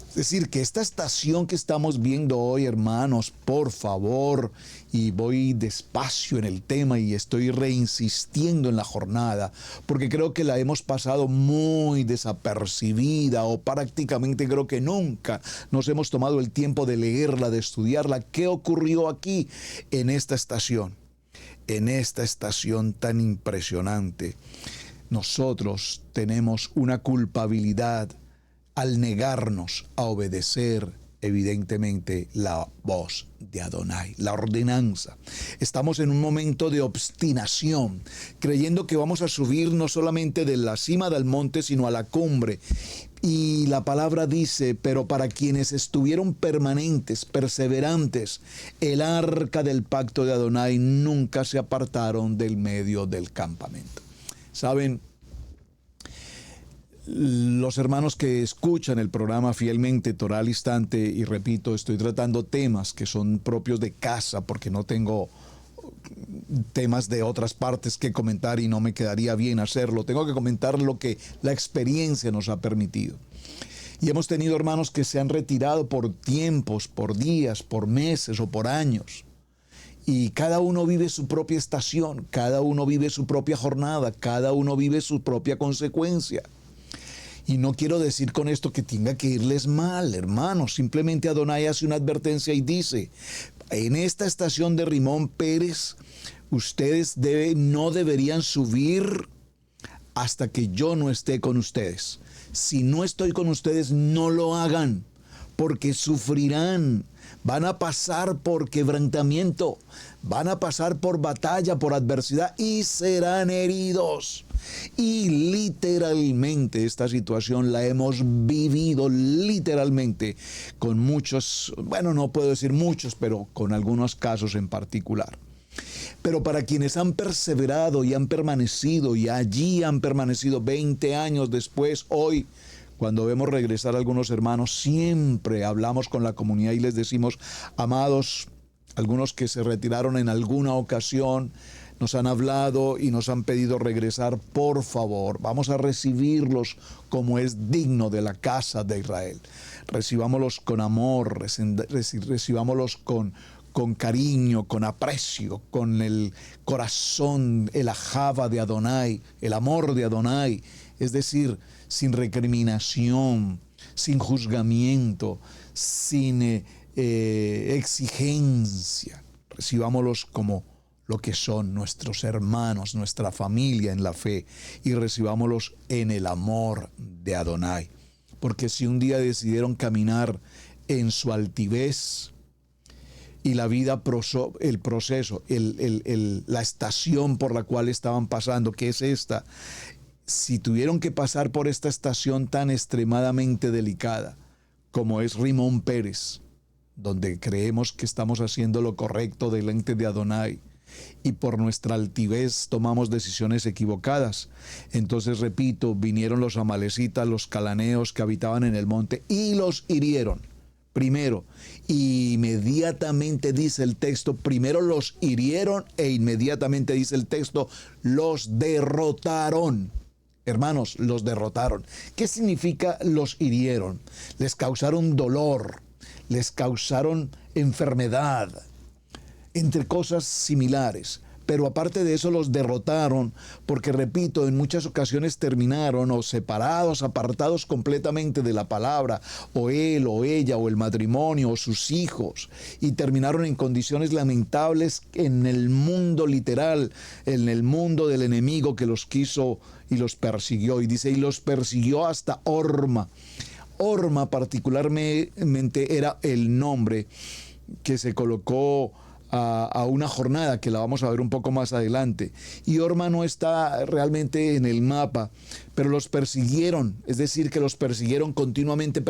Es decir, que esta estación que estamos viendo hoy, hermanos, por favor, y voy despacio en el tema y estoy reinsistiendo en la jornada, porque creo que la hemos pasado muy desapercibida o prácticamente creo que nunca nos hemos tomado el tiempo de leerla, de estudiarla. ¿Qué ocurrió aquí en esta estación? En esta estación tan impresionante, nosotros tenemos una culpabilidad al negarnos a obedecer, evidentemente, la voz de Adonai, la ordenanza. Estamos en un momento de obstinación, creyendo que vamos a subir no solamente de la cima del monte, sino a la cumbre. Y la palabra dice, pero para quienes estuvieron permanentes, perseverantes, el arca del pacto de Adonai nunca se apartaron del medio del campamento. ¿Saben? Los hermanos que escuchan el programa fielmente, Torá al Instante, y repito, estoy tratando temas que son propios de casa porque no tengo temas de otras partes que comentar y no me quedaría bien hacerlo. Tengo que comentar lo que la experiencia nos ha permitido. Y hemos tenido hermanos que se han retirado por tiempos, por días, por meses o por años. Y cada uno vive su propia estación, cada uno vive su propia jornada, cada uno vive su propia consecuencia. Y no quiero decir con esto que tenga que irles mal, hermanos. Simplemente Adonai hace una advertencia y dice, en esta estación de Rimón Pérez, ustedes no deberían subir hasta que yo no esté con ustedes. Si no estoy con ustedes, no lo hagan, porque sufrirán. Van a pasar por quebrantamiento, van a pasar por batalla, por adversidad y serán heridos. Y literalmente esta situación la hemos vivido literalmente con muchos, bueno, no puedo decir muchos, pero con algunos casos en particular. Pero para quienes han perseverado y han permanecido y allí han permanecido 20 años después, hoy, cuando vemos regresar a algunos hermanos, siempre hablamos con la comunidad y les decimos, amados, algunos que se retiraron en alguna ocasión, nos han hablado y nos han pedido regresar, por favor, vamos a recibirlos como es digno de la casa de Israel. Recibámoslos con amor, recibámoslos con cariño, con aprecio, con el corazón, el ajava de Adonai, el amor de Adonai, es decir, sin recriminación, sin juzgamiento, sin exigencia. Recibámoslos como lo que son nuestros hermanos, nuestra familia en la fe, y recibámoslos en el amor de Adonai. Porque si un día decidieron caminar en su altivez y la vida, el proceso, la estación por la cual estaban pasando, que es esta, si tuvieron que pasar por esta estación tan extremadamente delicada como es Rimón Pérez, donde creemos que estamos haciendo lo correcto delante de Adonai, y por nuestra altivez tomamos decisiones equivocadas, entonces repito, vinieron los amalecitas, los cananeos que habitaban en el monte y los hirieron. Primero, inmediatamente dice el texto, primero los hirieron e inmediatamente dice el texto, los derrotaron. Hermanos, los derrotaron. ¿Qué significa los hirieron? Les causaron dolor, les causaron enfermedad, entre cosas similares. Pero aparte de eso los derrotaron porque, repito, en muchas ocasiones terminaron o separados, apartados completamente de la palabra, o él o ella o el matrimonio o sus hijos, y terminaron en condiciones lamentables en el mundo literal, en el mundo del enemigo que los quiso y los persiguió. Y dice, y los persiguió hasta Horma. Horma particularmente era el nombre que se colocó a una jornada que la vamos a ver un poco más adelante. Y Horma no está realmente en el mapa, pero los persiguieron, es decir, que los persiguieron continuamente.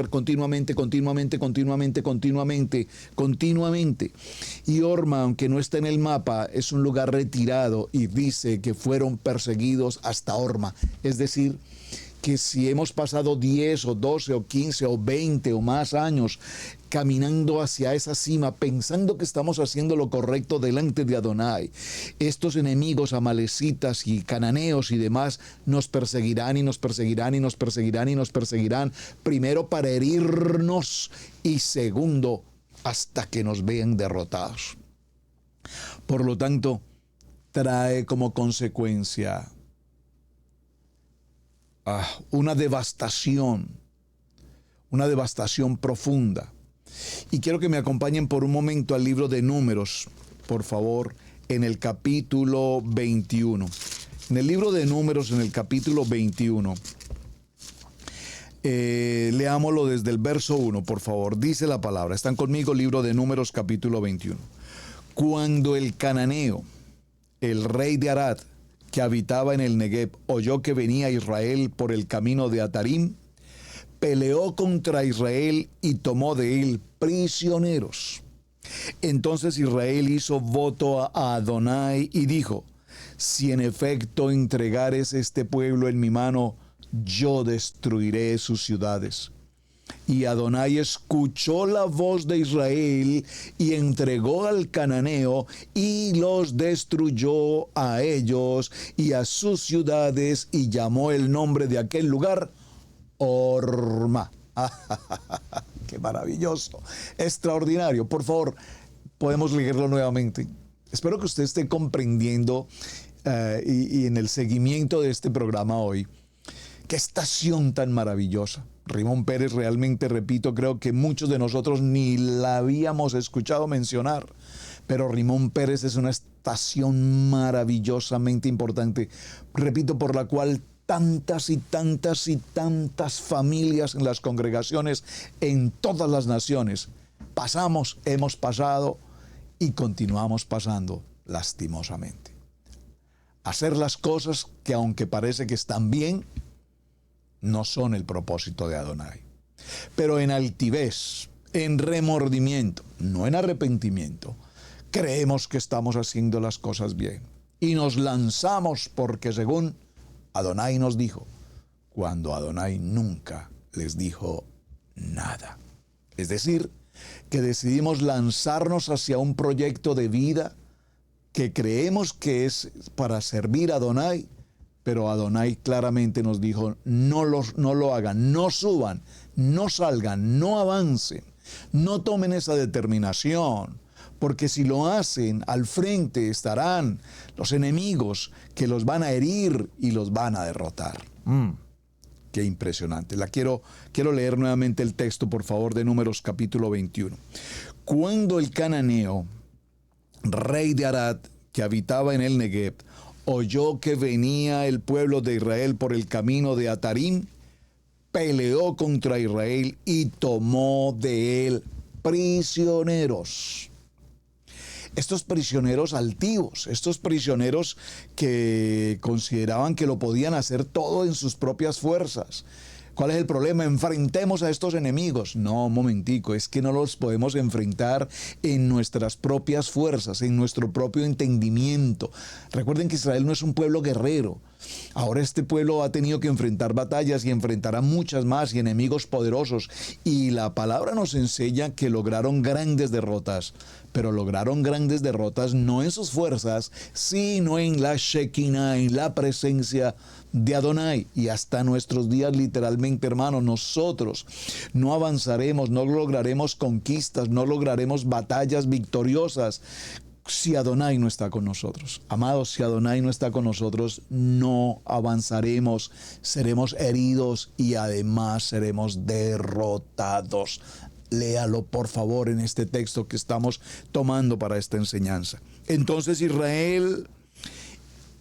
Y Horma, aunque no está en el mapa, es un lugar retirado y dice que fueron perseguidos hasta Horma. Es decir, que si hemos pasado 10 o 12 o 15 o 20 o más años caminando hacia esa cima, pensando que estamos haciendo lo correcto delante de Adonai, estos enemigos amalecitas y cananeos y demás nos perseguirán y nos perseguirán y nos perseguirán y nos perseguirán, primero para herirnos y segundo hasta que nos vean derrotados. Por lo tanto, trae como consecuencia una devastación profunda. Y quiero que me acompañen por un momento al libro de Números, por favor, en el capítulo 21. En el libro de Números, en el capítulo 21, leámoslo desde el verso 1, por favor. Dice la palabra, están conmigo, libro de Números, capítulo 21. Cuando el cananeo, el rey de Arad, que habitaba en el Negev, oyó que venía Israel por el camino de Atarim, peleó contra Israel y tomó de él prisioneros. Entonces Israel hizo voto a Adonai y dijo, si en efecto entregares este pueblo en mi mano, yo destruiré sus ciudades. Y Adonai escuchó la voz de Israel y entregó al cananeo y los destruyó a ellos y a sus ciudades y llamó el nombre de aquel lugar Horma. ¡Qué maravilloso! Extraordinario. Por favor, podemos leerlo nuevamente. Espero que usted esté comprendiendo y en el seguimiento de este programa hoy. ¡Qué estación tan maravillosa! Rimón Pérez, realmente, repito, creo que muchos de nosotros ni la habíamos escuchado mencionar, pero Rimón Pérez es una estación maravillosamente importante, repito, por la cual tantas y tantas y tantas familias en las congregaciones en todas las naciones pasamos, hemos pasado y continuamos pasando lastimosamente. Hacer las cosas que, aunque parece que están bien, no son el propósito de Adonai. Pero en altivez, en remordimiento, no en arrepentimiento, creemos que estamos haciendo las cosas bien. Y nos lanzamos porque según Adonai nos dijo, cuando Adonai nunca les dijo nada. Es decir, que decidimos lanzarnos hacia un proyecto de vida que creemos que es para servir a Adonai, pero Adonai claramente nos dijo, no lo hagan, no suban, no salgan, no avancen, no tomen esa determinación, porque si lo hacen, al frente estarán los enemigos que los van a herir y los van a derrotar. Qué impresionante. Quiero leer nuevamente el texto, por favor, de Números capítulo 21. Cuando el cananeo, rey de Arad, que habitaba en el Negev, oyó que venía el pueblo de Israel por el camino de Atarim, peleó contra Israel y tomó de él prisioneros. Estos prisioneros altivos, estos prisioneros que consideraban que lo podían hacer todo en sus propias fuerzas. ¿Cuál es el problema? Enfrentemos a estos enemigos. No, un momentico, es que no los podemos enfrentar en nuestras propias fuerzas, en nuestro propio entendimiento. Recuerden que Israel no es un pueblo guerrero. Ahora este pueblo ha tenido que enfrentar batallas y enfrentará muchas más y enemigos poderosos. Y la palabra nos enseña que lograron grandes derrotas. Pero lograron grandes derrotas no en sus fuerzas, sino en la Shekinah, en la presencia de Adonai. Y hasta nuestros días, literalmente, hermanos, nosotros no avanzaremos, no lograremos conquistas, no lograremos batallas victoriosas si Adonai no está con nosotros. Amados, si Adonai no está con nosotros, no avanzaremos, seremos heridos y además seremos derrotados. Léalo, por favor, en este texto que estamos tomando para esta enseñanza. Entonces Israel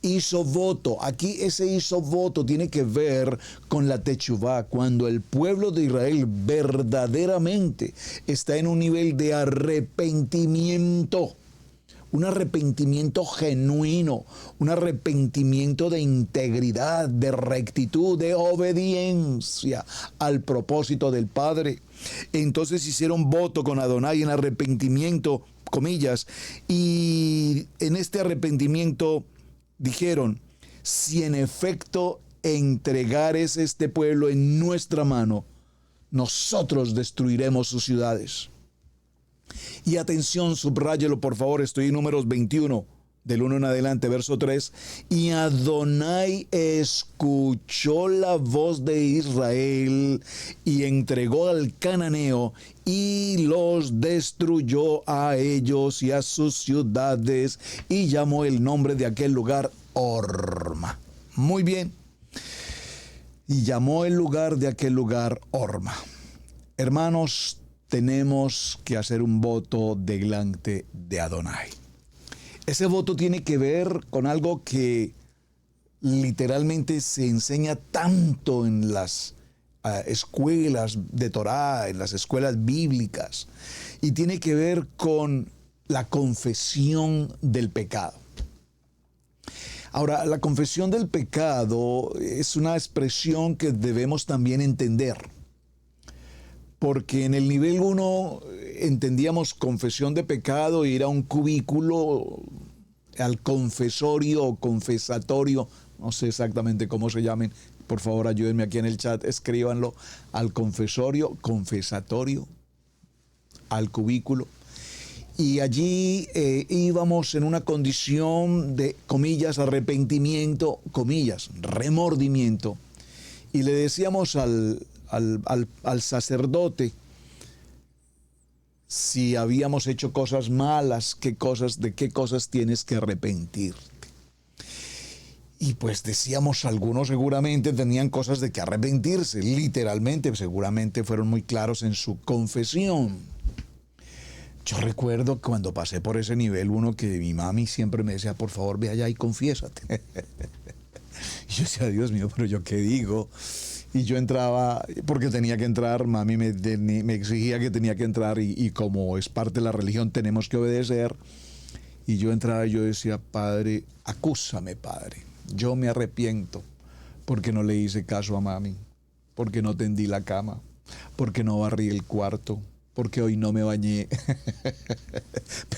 hizo voto. Aquí ese hizo voto tiene que ver con la techuvá, cuando el pueblo de Israel verdaderamente está en un nivel de arrepentimiento. Un arrepentimiento genuino, un arrepentimiento de integridad, de rectitud, de obediencia al propósito del Padre. Entonces hicieron voto con Adonai en arrepentimiento, comillas, y en este arrepentimiento dijeron, si en efecto entregares este pueblo en nuestra mano, nosotros destruiremos sus ciudades. Y atención, subráyelo por favor, estoy en Números 21, del 1 en adelante, verso 3. Y Adonai escuchó la voz de Israel y entregó al cananeo y los destruyó a ellos y a sus ciudades y llamó el nombre de aquel lugar Horma. Muy bien. Y llamó el lugar de aquel lugar Horma. Hermanos, tenemos que hacer un voto delante de Adonai. Ese voto tiene que ver con algo que literalmente se enseña tanto en las escuelas de Torá, en las escuelas bíblicas, y tiene que ver con la confesión del pecado. Ahora, la confesión del pecado es una expresión que debemos también entender. Porque en el nivel 1 entendíamos confesión de pecado, ir a un cubículo, al confesorio o confesatorio, no sé exactamente cómo se llamen, por favor ayúdenme aquí en el chat, escríbanlo, al confesorio, confesatorio, al cubículo. Y allí íbamos en una condición de, comillas, arrepentimiento, comillas, remordimiento. Y le decíamos al sacerdote si habíamos hecho cosas malas, de qué cosas tienes que arrepentirte. Y pues decíamos, algunos seguramente tenían cosas de que arrepentirse, literalmente, seguramente fueron muy claros en su confesión. Yo recuerdo cuando pasé por ese nivel 1 que mi mami siempre me decía, por favor, ve allá y confiésate. Y yo decía, Dios mío, pero ¿yo qué digo? Y yo entraba, porque tenía que entrar, mami me exigía que tenía que entrar y como es parte de la religión tenemos que obedecer. Y yo entraba y yo decía, Padre, acúsame, Padre. Yo me arrepiento porque no le hice caso a mami, porque no tendí la cama, porque no barrí el cuarto, porque hoy no me bañé.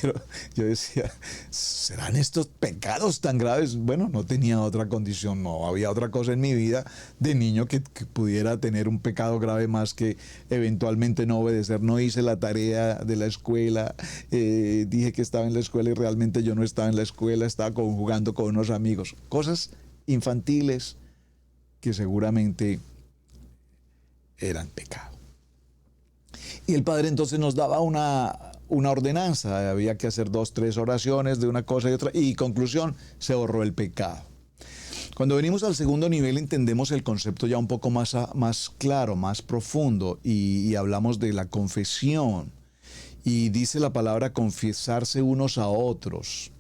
Pero yo decía, ¿serán estos pecados tan graves? Bueno, no tenía otra condición, no había otra cosa en mi vida de niño que pudiera tener un pecado grave más que eventualmente no obedecer. No hice la tarea de la escuela, dije que estaba en la escuela y realmente yo no estaba en la escuela, estaba jugando con unos amigos. Cosas infantiles que seguramente eran pecado. Y el Padre entonces nos daba una ordenanza, había que hacer 2, 3 oraciones de una cosa y otra, y conclusión, se borró el pecado. Cuando venimos al segundo nivel entendemos el concepto ya un poco más claro, más profundo, y hablamos de la confesión. Y dice la palabra confesarse unos a otros.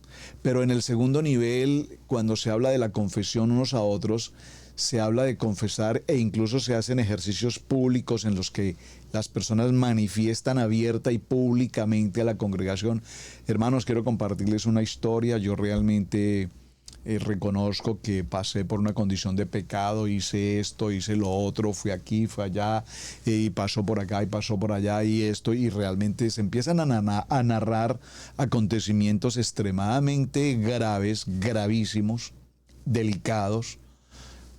Pero en el segundo nivel, cuando se habla de la confesión unos a otros, se habla de confesar e incluso se hacen ejercicios públicos en los que las personas manifiestan abierta y públicamente a la congregación. Hermanos, quiero compartirles una historia. Yo realmente reconozco que pasé por una condición de pecado, hice esto, hice lo otro, fui aquí, fui allá, y pasó por acá y pasó por allá y esto, y realmente se empiezan a narrar acontecimientos extremadamente graves, gravísimos, delicados,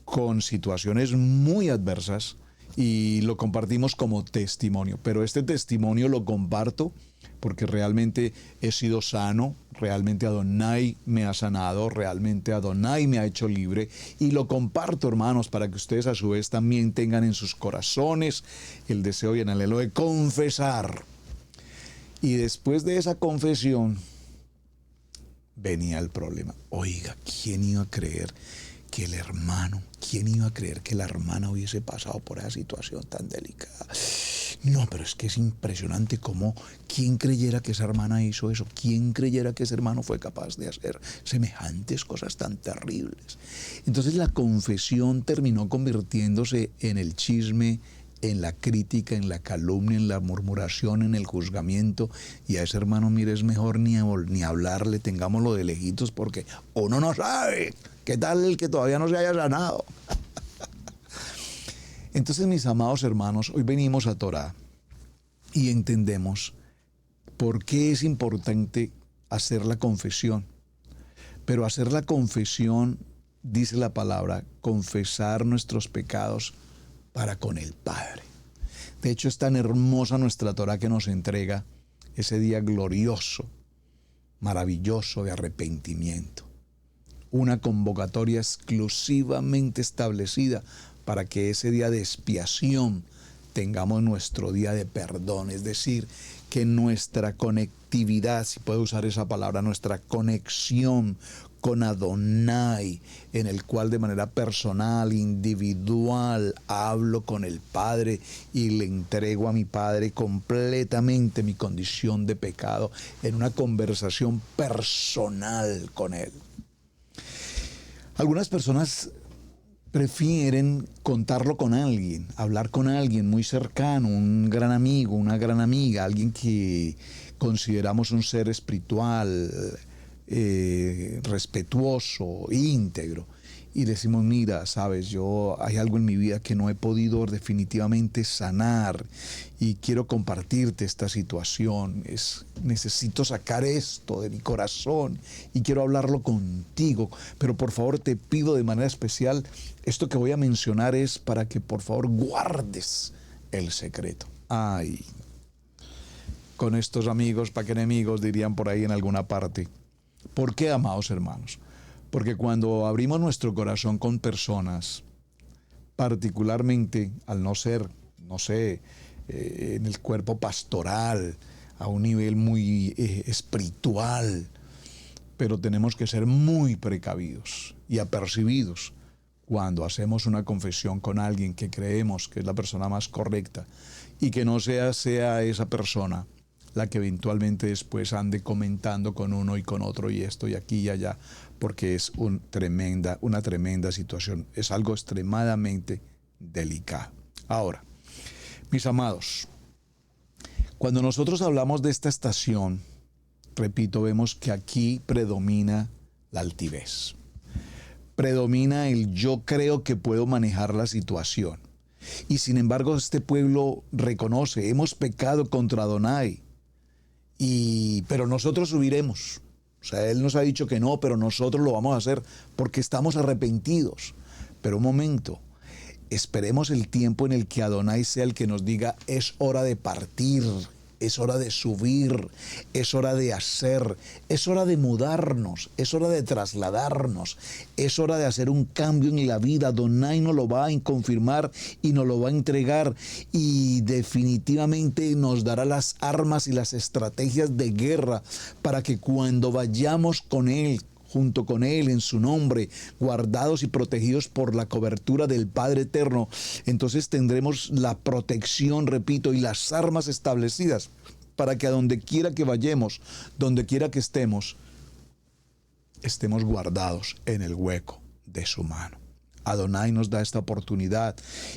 con situaciones muy adversas, y lo compartimos como testimonio. Pero este testimonio lo comparto porque realmente he sido sano, realmente Adonai me ha sanado, realmente Adonai me ha hecho libre, y lo comparto, hermanos, para que ustedes a su vez también tengan en sus corazones el deseo y el anhelo de confesar. Y después de esa confesión venía el problema. Oiga, ¿quién iba a creer que el hermano, quién iba a creer que la hermana hubiese pasado por esa situación tan delicada? No, pero es que es impresionante cómo, ¿quién creyera que esa hermana hizo eso? ¿Quién creyera que ese hermano fue capaz de hacer semejantes cosas tan terribles? Entonces la confesión terminó convirtiéndose en el chisme, en la crítica, en la calumnia, en la murmuración, en el juzgamiento. Y a ese hermano, mire, es mejor ni hablarle, tengámoslo de lejitos, porque uno no sabe. ¿Qué tal el que todavía no se haya sanado? Entonces, mis amados hermanos, hoy venimos a Torá y entendemos por qué es importante hacer la confesión. Pero hacer la confesión, dice la palabra, confesar nuestros pecados para con el Padre. De hecho, es tan hermosa nuestra Torá que nos entrega ese día glorioso, maravilloso de arrepentimiento. Una convocatoria exclusivamente establecida para que ese día de expiación tengamos nuestro día de perdón. Es decir, que nuestra conectividad, si puedo usar esa palabra, nuestra conexión con Adonai, en el cual de manera personal, individual, hablo con el Padre y le entrego a mi Padre completamente mi condición de pecado en una conversación personal con Él. Algunas personas prefieren contarlo con alguien, hablar con alguien muy cercano, un gran amigo, una gran amiga, alguien que consideramos un ser espiritual, respetuoso, íntegro, y decimos, mira, sabes, hay algo en mi vida que no he podido definitivamente sanar y quiero compartirte esta situación, necesito sacar esto de mi corazón y quiero hablarlo contigo, pero por favor te pido de manera especial, esto que voy a mencionar es para que por favor guardes el secreto. Ay, con estos amigos, pa' que enemigos, dirían por ahí en alguna parte. ¿Por qué, amados hermanos? Porque cuando abrimos nuestro corazón con personas, particularmente al no ser, en el cuerpo pastoral, a un nivel muy espiritual, pero tenemos que ser muy precavidos y apercibidos cuando hacemos una confesión con alguien que creemos que es la persona más correcta y que no sea esa persona la que eventualmente después ande comentando con uno y con otro y esto y aquí y allá, porque es una tremenda situación. Es algo extremadamente delicado. Ahora, mis amados, cuando nosotros hablamos de esta estación, repito, vemos que aquí predomina la altivez. Predomina el yo creo que puedo manejar la situación. Y sin embargo este pueblo reconoce, hemos pecado contra Adonai, pero nosotros subiremos. O sea, Él nos ha dicho que no, pero nosotros lo vamos a hacer porque estamos arrepentidos. Pero un momento, esperemos el tiempo en el que Adonai sea el que nos diga, es hora de partir, es hora de subir, es hora de hacer, es hora de mudarnos, es hora de trasladarnos, es hora de hacer un cambio en la vida. Adonai nos lo va a confirmar y nos lo va a entregar, y definitivamente nos dará las armas y las estrategias de guerra para que cuando vayamos con Él, junto con Él, en su nombre, guardados y protegidos por la cobertura del Padre Eterno, entonces tendremos la protección, repito, y las armas establecidas para que a donde quiera que vayamos, donde quiera que estemos guardados en el hueco de su mano. Adonai nos da esta oportunidad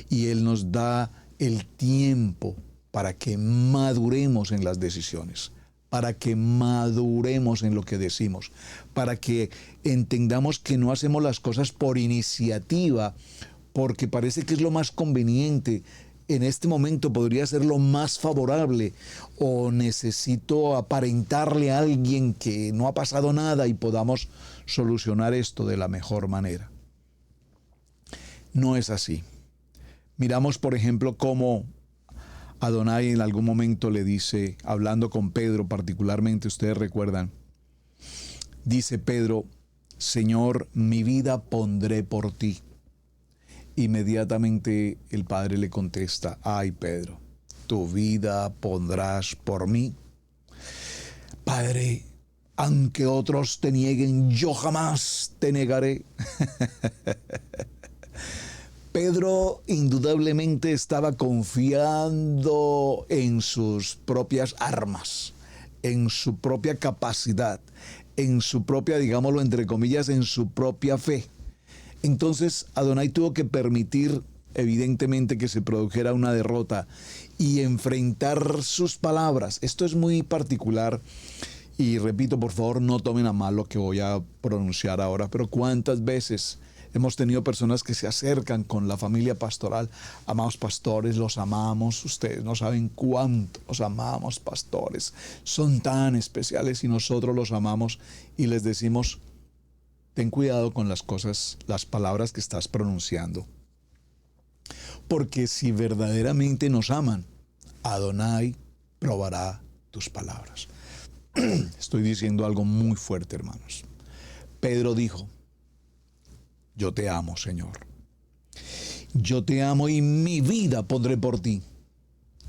y Él nos da el tiempo para que maduremos en las decisiones, para que maduremos en lo que decimos, para que entendamos que no hacemos las cosas por iniciativa, porque parece que es lo más conveniente. En este momento podría ser lo más favorable, o necesito aparentarle a alguien que no ha pasado nada y podamos solucionar esto de la mejor manera. No es así. Miramos, por ejemplo, cómo Adonai en algún momento le dice, hablando con Pedro particularmente, ustedes recuerdan, dice Pedro, Señor, mi vida pondré por ti. Inmediatamente el Padre le contesta, ay Pedro, tu vida pondrás por mí. Padre, aunque otros te nieguen, yo jamás te negaré. Pedro indudablemente estaba confiando en sus propias armas, en su propia capacidad, en su propia, digámoslo entre comillas, en su propia fe. Entonces Adonai tuvo que permitir evidentemente que se produjera una derrota y enfrentar sus palabras. Esto es muy particular y repito, por favor, no tomen a mal lo que voy a pronunciar ahora, pero ¿cuántas veces hemos tenido personas que se acercan con la familia pastoral? Amados pastores, los amamos, ustedes no saben cuánto los amamos, pastores, son tan especiales y nosotros los amamos, y les decimos, ten cuidado con las cosas, las palabras que estás pronunciando, porque si verdaderamente nos aman, Adonai probará tus palabras. Estoy diciendo algo muy fuerte, hermanos. Pedro dijo, yo te amo, Señor. Yo te amo y mi vida pondré por ti.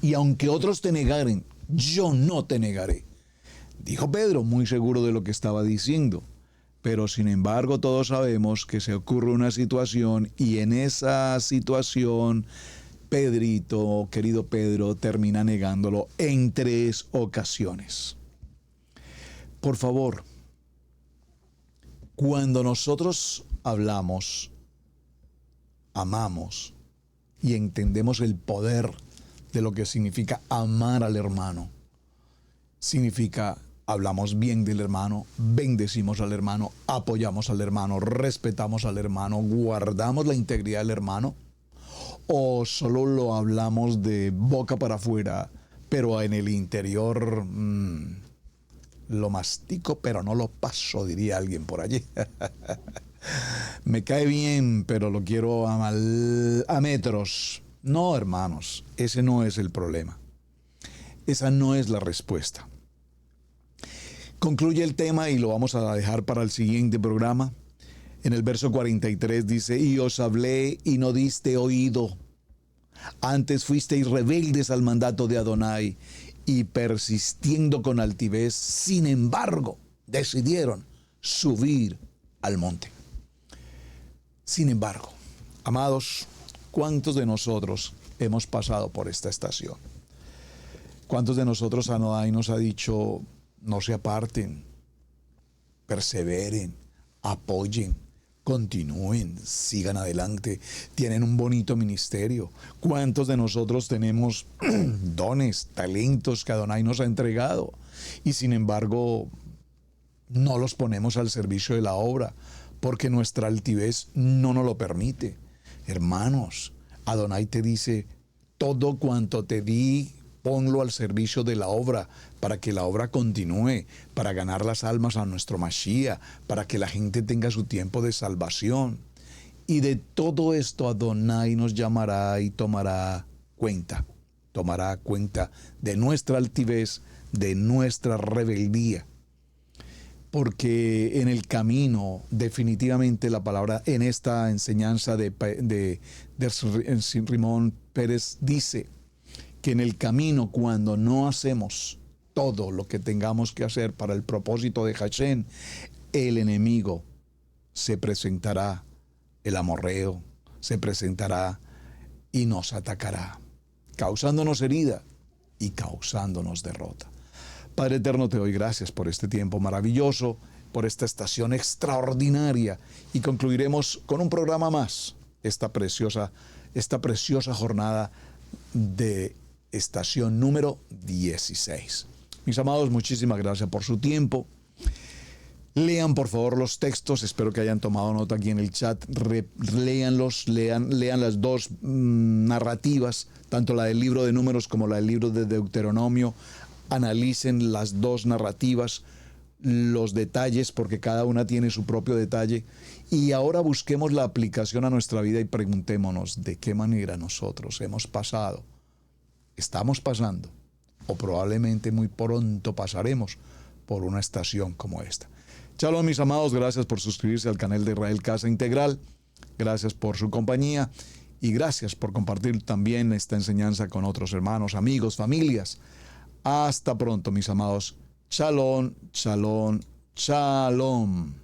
Y aunque otros te negaren, yo no te negaré. Dijo Pedro, muy seguro de lo que estaba diciendo. Pero sin embargo todos sabemos que se ocurre una situación y en esa situación Pedrito, querido Pedro, termina negándolo en 3 ocasiones. Por favor, cuando nosotros hablamos, amamos y entendemos el poder de lo que significa amar al hermano, significa hablamos bien del hermano, bendecimos al hermano, apoyamos al hermano, respetamos al hermano, guardamos la integridad del hermano, o solo lo hablamos de boca para afuera, pero en el interior lo mastico, pero no lo paso, diría alguien por allí. Me cae bien, pero lo quiero a metros. No, hermanos, ese no es el problema. Esa no es la respuesta. Concluye el tema y lo vamos a dejar para el siguiente programa. En el verso 43 dice, y os hablé y no diste oído. Antes fuisteis rebeldes al mandato de Adonai y persistiendo con altivez, sin embargo, decidieron subir al monte. Sin embargo, amados, ¿cuántos de nosotros hemos pasado por esta estación? ¿Cuántos de nosotros Adonai nos ha dicho, no se aparten, perseveren, apoyen, continúen, sigan adelante, tienen un bonito ministerio? ¿Cuántos de nosotros tenemos dones, talentos que Adonai nos ha entregado y sin embargo no los ponemos al servicio de la obra porque nuestra altivez no nos lo permite? Hermanos, Adonai te dice, todo cuanto te di, ponlo al servicio de la obra, para que la obra continúe, para ganar las almas a nuestro Mashiach, para que la gente tenga su tiempo de salvación. Y de todo esto Adonai nos llamará y tomará cuenta de nuestra altivez, de nuestra rebeldía. Porque en el camino, definitivamente la palabra en esta enseñanza de Rimón Pérez dice que en el camino, cuando no hacemos todo lo que tengamos que hacer para el propósito de Hashem, el enemigo se presentará, el amorreo se presentará y nos atacará, causándonos herida y causándonos derrota. Padre eterno, te doy gracias por este tiempo maravilloso, por esta estación extraordinaria, y concluiremos con un programa más, esta preciosa jornada de estación número 16. Mis amados, muchísimas gracias por su tiempo. Lean por favor los textos, espero que hayan tomado nota aquí en el chat. Léanlos, lean las dos narrativas, tanto la del libro de Números como la del libro de Deuteronomio. Analicen las dos narrativas, los detalles, porque cada una tiene su propio detalle. Y ahora busquemos la aplicación a nuestra vida y preguntémonos de qué manera nosotros hemos pasado, estamos pasando, o probablemente muy pronto pasaremos por una estación como esta. Shalom, mis amados, gracias por suscribirse al canal de Israel Casa Integral, gracias por su compañía y gracias por compartir también esta enseñanza con otros hermanos, amigos, familias. Hasta pronto, mis amados. Shalom, shalom, shalom.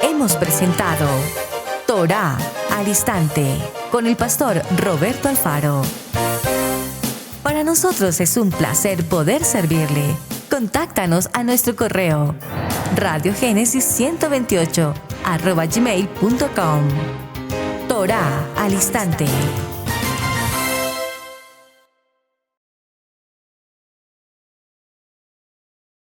Hemos presentado Torá al Instante con el pastor Roberto Alfaro. Para nosotros es un placer poder servirle. Contáctanos a nuestro correo radiogenesis128@gmail.com. Torá al Instante.